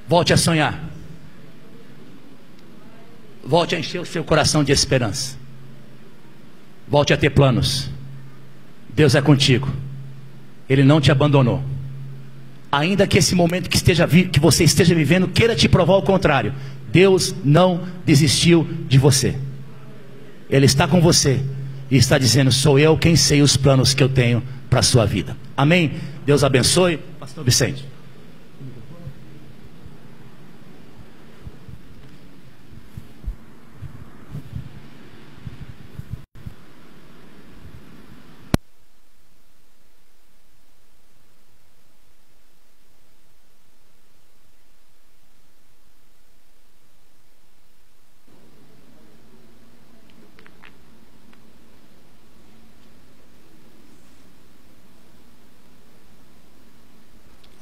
Volte a sonhar. Volte a encher o seu coração de esperança. Volte a ter planos. Deus é contigo. Ele não te abandonou. Ainda que esse momento que você esteja vivendo queira te provar o contrário, Deus não desistiu de você. Ele está com você e está dizendo: sou eu quem sei os planos que eu tenho para a sua vida. Amém? Deus abençoe. Pastor Vicente.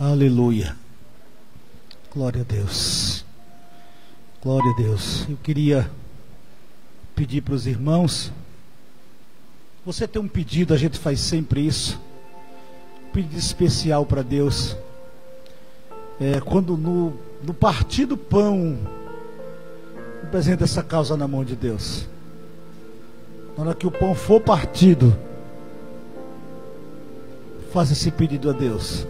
Aleluia. Glória a Deus. Glória a Deus. Eu queria pedir para os irmãos. Você tem um pedido, a gente faz sempre isso. Um pedido especial para Deus. Quando no partir do pão, apresenta essa causa na mão de Deus. Na hora que o pão for partido, faça esse pedido a Deus.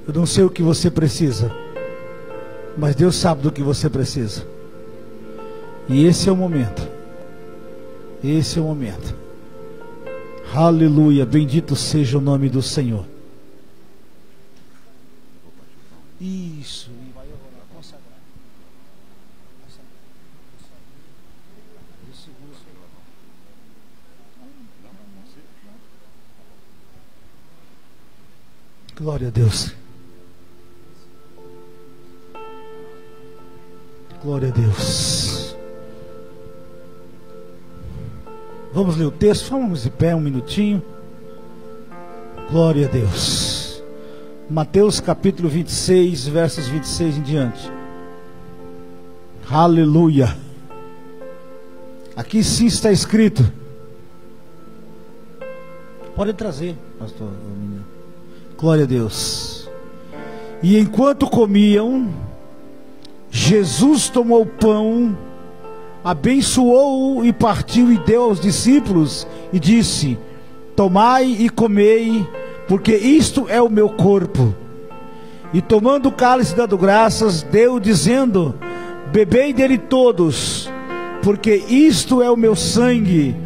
Eu não sei o que você precisa, mas Deus sabe do que você precisa. E esse é o momento. Esse é o momento. Aleluia. Bendito seja o nome do Senhor. Isso. E vai consagrar. Glória a Deus. Glória a Deus. Vamos ler o texto. Vamos de pé um minutinho. Glória a Deus. Mateus capítulo 26, versos 26 em diante. Aleluia. Aqui sim está escrito. Pode trazer, pastor. Glória a Deus. E enquanto comiam, Jesus tomou o pão, abençoou-o e partiu e deu aos discípulos e disse: tomai e comei, porque isto é o meu corpo. E tomando o cálice, dando graças, deu dizendo: bebei dele todos, porque isto é o meu sangue,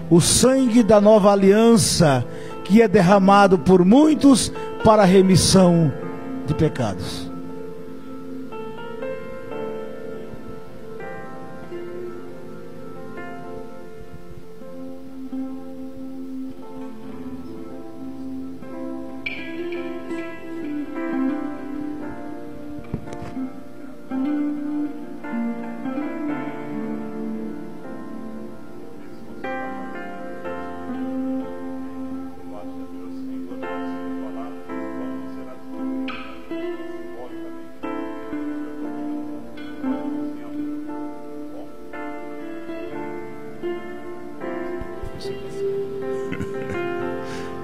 o sangue da nova aliança, que é derramado por muitos para a remissão de pecados.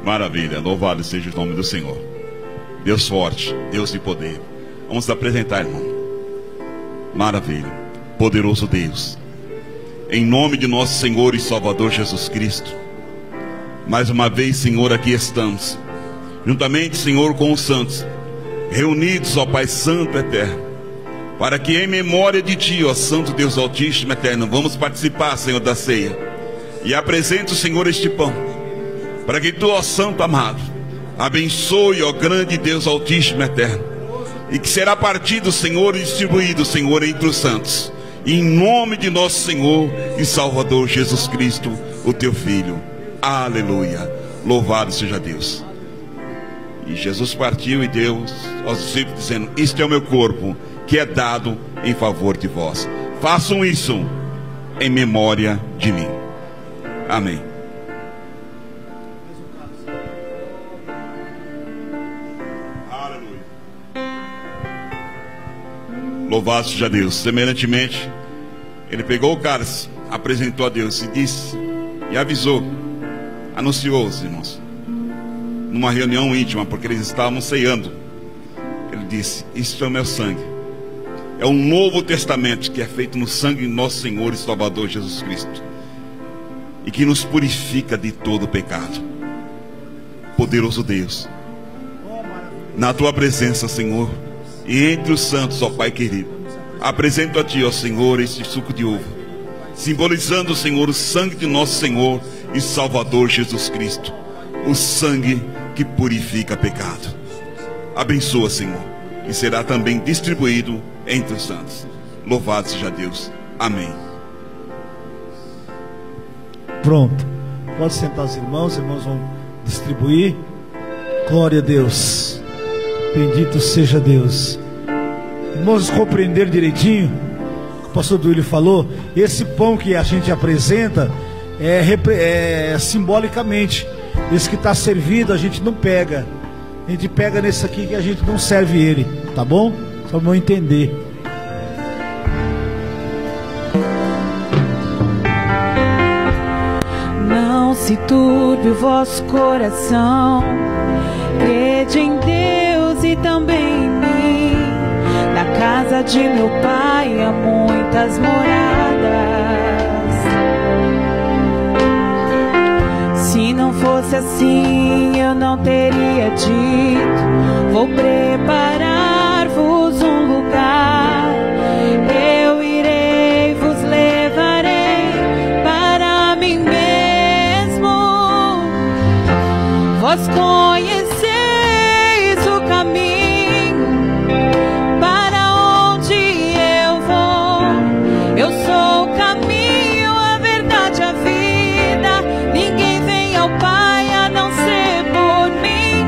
Maravilha, louvado seja o nome do Senhor. Deus forte, Deus de poder. Vamos apresentar, irmão. Maravilha, poderoso Deus, em nome de nosso Senhor e Salvador Jesus Cristo, mais uma vez, Senhor, aqui estamos, juntamente, Senhor, com os santos, reunidos, ó Pai Santo Eterno, para que em memória de Ti, ó Santo Deus Altíssimo Eterno, vamos participar, Senhor, da ceia. E apresento, Senhor, este pão, para que Tu, ó Santo amado, abençoe, ó grande Deus Altíssimo Eterno, e que será partido, Senhor, e distribuído, Senhor, entre os santos, em nome de nosso Senhor e Salvador Jesus Cristo, o Teu Filho. Aleluia, louvado seja Deus. E Jesus partiu e deu aos discípulos, dizendo: isto é o meu corpo, que é dado em favor de vós. Façam isso em memória de mim. Amém. Louvado seja Deus. Semelhantemente, Ele pegou o cálice, apresentou a Deus e disse, e avisou, anunciou os irmãos, numa reunião íntima, porque eles estavam ceando. Ele disse, isto é o meu sangue. É um novo testamento que é feito no sangue de nosso Senhor e Salvador Jesus Cristo, e que nos purifica de todo pecado. Poderoso Deus, na tua presença, Senhor, e entre os santos, ó Pai querido, apresento a ti, ó Senhor, este suco de uva, simbolizando, Senhor, o sangue de nosso Senhor e Salvador Jesus Cristo, o sangue que purifica pecado. Abençoa, Senhor, e será também distribuído entre os santos. Louvado seja Deus. Amém. Pronto. Pode sentar os irmãos vão distribuir. Glória a Deus. Bendito seja Deus. Irmãos, compreender direitinho o que o pastor Duílio falou. Esse pão que a gente apresenta é simbolicamente. Esse que está servido a gente não pega. A gente pega nesse aqui que a gente não serve ele. Tá bom? Só para eu entender. Não se turbe o vosso coração, crede em Deus e também em mim. Na casa de meu pai há muitas moradas. Se não fosse assim eu não teria dito, vou preparar-vos um lugar. Eu irei, vos levarei para mim mesmo. Vós conheceis o caminho para onde eu vou. Eu sou o caminho, a verdade, a vida. Ninguém vem ao Pai a não ser por mim.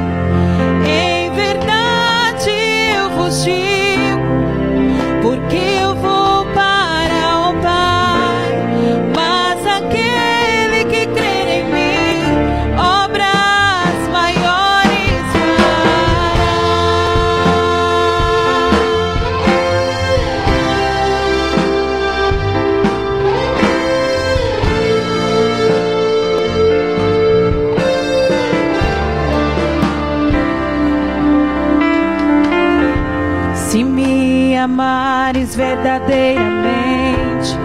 Em verdade eu vos digo, porque eu vou para o Pai. Mas aquele que crer em mim, obras maiores fará. Se me amares verdadeiramente,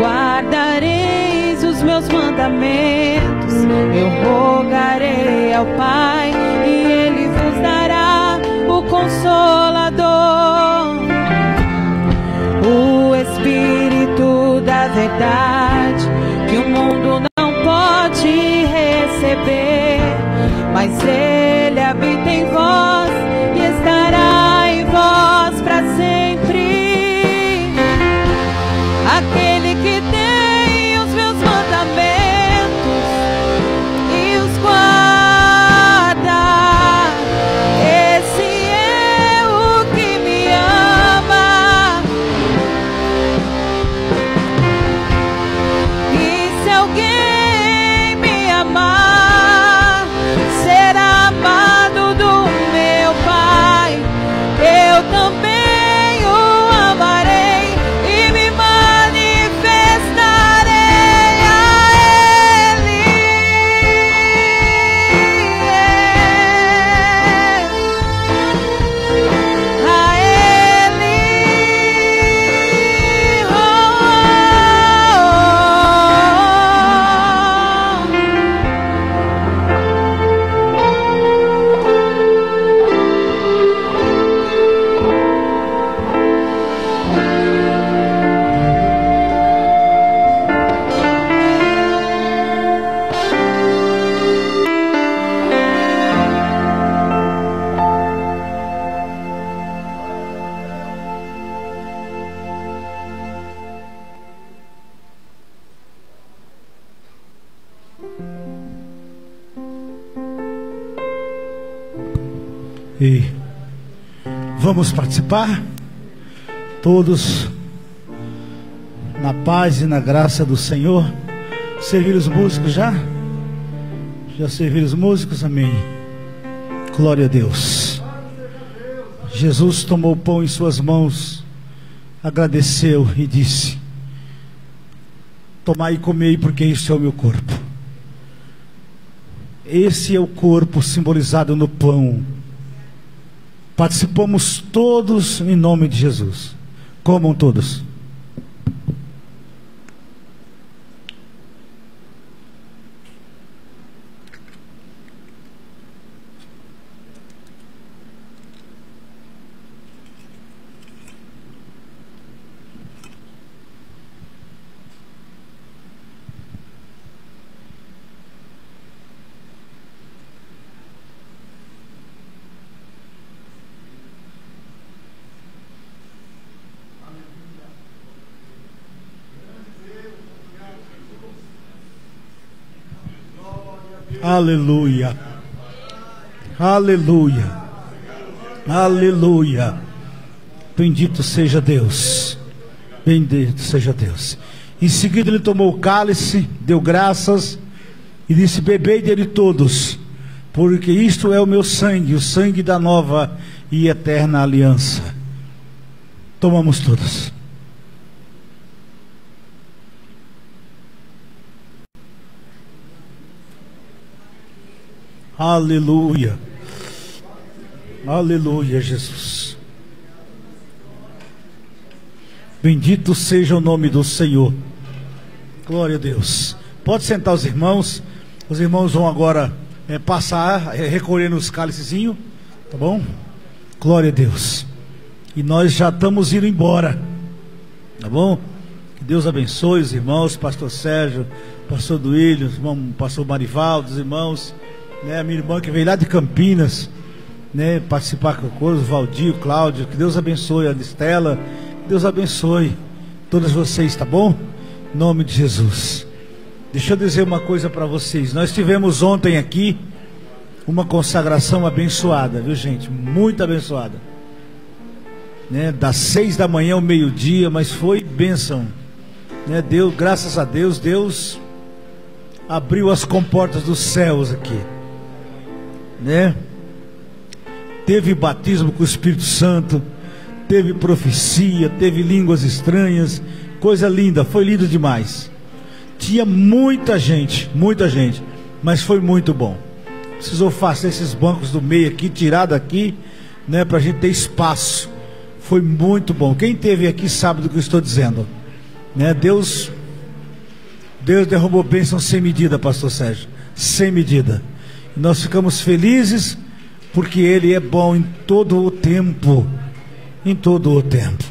guardareis os meus mandamentos. Eu rogarei ao Pai e Ele vos dará o Consolador, o Espírito da verdade, que o mundo não pode receber, mas Ele habita em vós e estará em vós para sempre. Aquele que tem os meus mandamentos e os guarda, esse é o que me ama. E se alguém me amar, será amado do meu Pai. Eu também o amarei e me manifestarei a Ele. A Ele. E vamos participar todos na paz e na graça do Senhor. Servir os músicos já? Já serviram os músicos? Amém. Glória a Deus. Jesus tomou o pão em suas mãos, agradeceu e disse: Tomai e comei, porque isso é o meu corpo. Esse é o corpo simbolizado no pão. Participamos todos em nome de Jesus. Comam todos. Aleluia, aleluia, aleluia. Bendito seja Deus, bendito seja Deus. Em seguida ele tomou o cálice, deu graças e disse: bebei dele todos, porque isto é o meu sangue, o sangue da nova e eterna aliança. Tomamos todos. Aleluia, aleluia, Jesus. Bendito seja o nome do Senhor. Glória a Deus. Pode sentar os irmãos vão agora passar, recolhendo os cálicezinhos, tá bom? Glória a Deus. E nós já estamos indo embora, tá bom? Que Deus abençoe os irmãos, pastor Sérgio, pastor Duílio, pastor Marivaldo, os irmãos, né, a minha irmã que veio lá de Campinas, né, participar com a coisa, o Valdir, o Cláudio, que Deus abençoe a Estela, que Deus abençoe todos vocês, tá bom? Em nome de Jesus. Deixa eu dizer uma coisa para vocês. Nós tivemos ontem aqui uma consagração abençoada, viu, gente? Muito abençoada, né? Das 6 da manhã ao meio-dia, mas foi bênção, né? Deus, graças a Deus, Deus abriu as comportas dos céus aqui, né? Teve batismo com o Espírito Santo, teve profecia, teve línguas estranhas, coisa linda, foi lindo demais. Tinha muita gente, mas foi muito bom. Precisou fazer esses bancos do meio aqui, tirar daqui, né, pra gente ter espaço. Foi muito bom. Quem esteve aqui sabe do que eu estou dizendo, né? Deus derrubou bênção sem medida, pastor Sérgio, sem medida. E nós ficamos felizes porque Ele é bom em todo o tempo, em todo o tempo.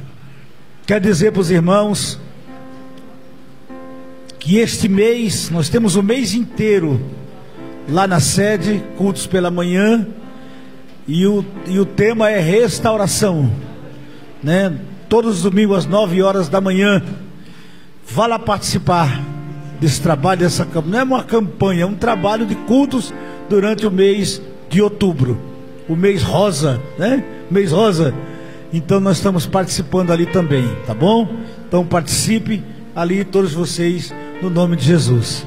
Quer dizer para os irmãos que este mês, nós temos o mês inteiro lá na sede, cultos pela manhã, e o tema é restauração, né? Todos os domingos às 9 horas da manhã. Vá lá participar desse trabalho, não é uma campanha, é um trabalho de cultos durante o mês de outubro, o mês rosa, né? Mês rosa. Então nós estamos participando ali também, tá bom? Então participe ali, todos vocês, no nome de Jesus.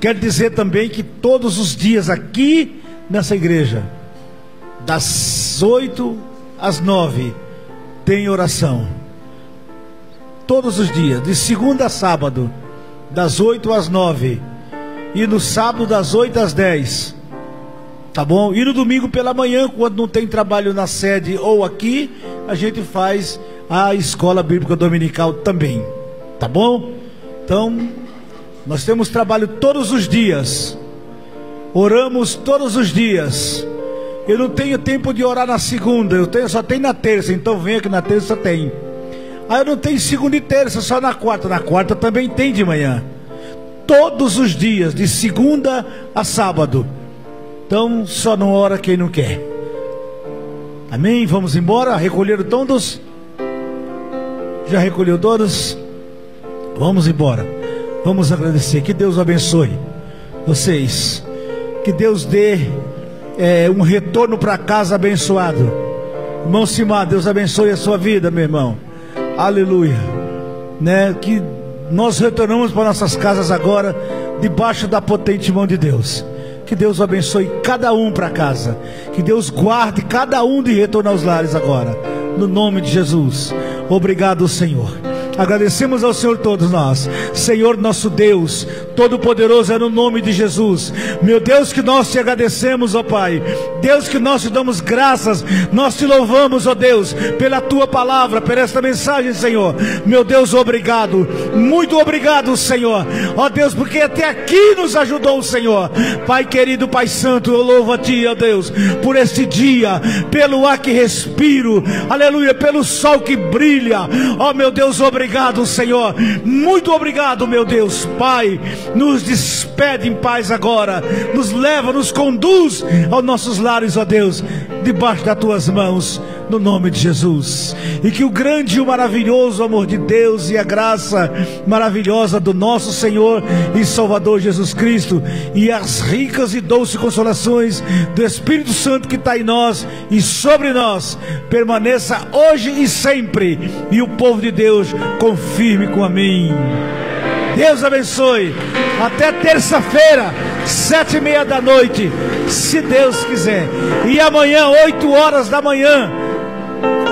Quero dizer também que todos os dias aqui nessa igreja, das 8 às 9, tem oração. Todos os dias, de segunda a sábado, das 8 às 9, e no sábado das 8 às 10, tá bom? E no domingo pela manhã, quando não tem trabalho na sede ou aqui, a gente faz a escola bíblica dominical também, tá bom? Então, nós temos trabalho todos os dias, oramos todos os dias. Eu não tenho tempo de orar na segunda, só tenho na terça, então venha que na terça tem. Eu não tenho segunda e terça, só na quarta também tem de manhã. Todos os dias, de segunda a sábado. Então só não ora quem não quer. Amém? Vamos embora, recolheram todos? Já recolheu todos? Vamos embora. Vamos agradecer, que Deus abençoe vocês, que Deus dê um retorno para casa abençoado. Irmão Simar, Deus abençoe a sua vida, meu irmão. Aleluia, né? Que nós retornamos para nossas casas agora, debaixo da potente mão de Deus. Que Deus abençoe cada um para casa, que Deus guarde cada um de retorno aos lares agora, no nome de Jesus. Obrigado, Senhor. Agradecemos ao Senhor todos nós. Senhor nosso Deus, Todo-Poderoso, é no nome de Jesus. Meu Deus, que nós te agradecemos, ó Pai. Deus, que nós te damos graças. Nós te louvamos, ó Deus, pela tua palavra, por esta mensagem, Senhor. Meu Deus, obrigado. Muito obrigado, Senhor. Ó Deus, porque até aqui nos ajudou o Senhor. Pai querido, Pai santo, eu louvo a ti, ó Deus, por este dia, pelo ar que respiro, aleluia, pelo sol que brilha. Ó meu Deus, obrigado, Senhor. Muito obrigado, meu Deus. Pai, nos despede em paz agora. Nos leva, nos conduz aos nossos lares, ó Deus, debaixo das tuas mãos, no nome de Jesus. E que o grande e o maravilhoso amor de Deus e a graça maravilhosa do nosso Senhor e Salvador Jesus Cristo e as ricas e doces consolações do Espírito Santo que está em nós e sobre nós permaneça hoje e sempre. E o povo de Deus confirme com amém. Deus abençoe. Até terça-feira, 7:30 da noite, se Deus quiser. E amanhã, 8 horas da manhã,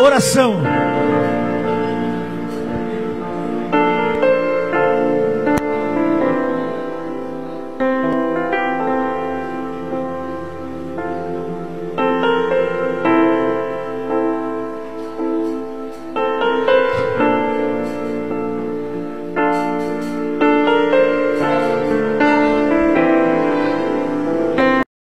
oração.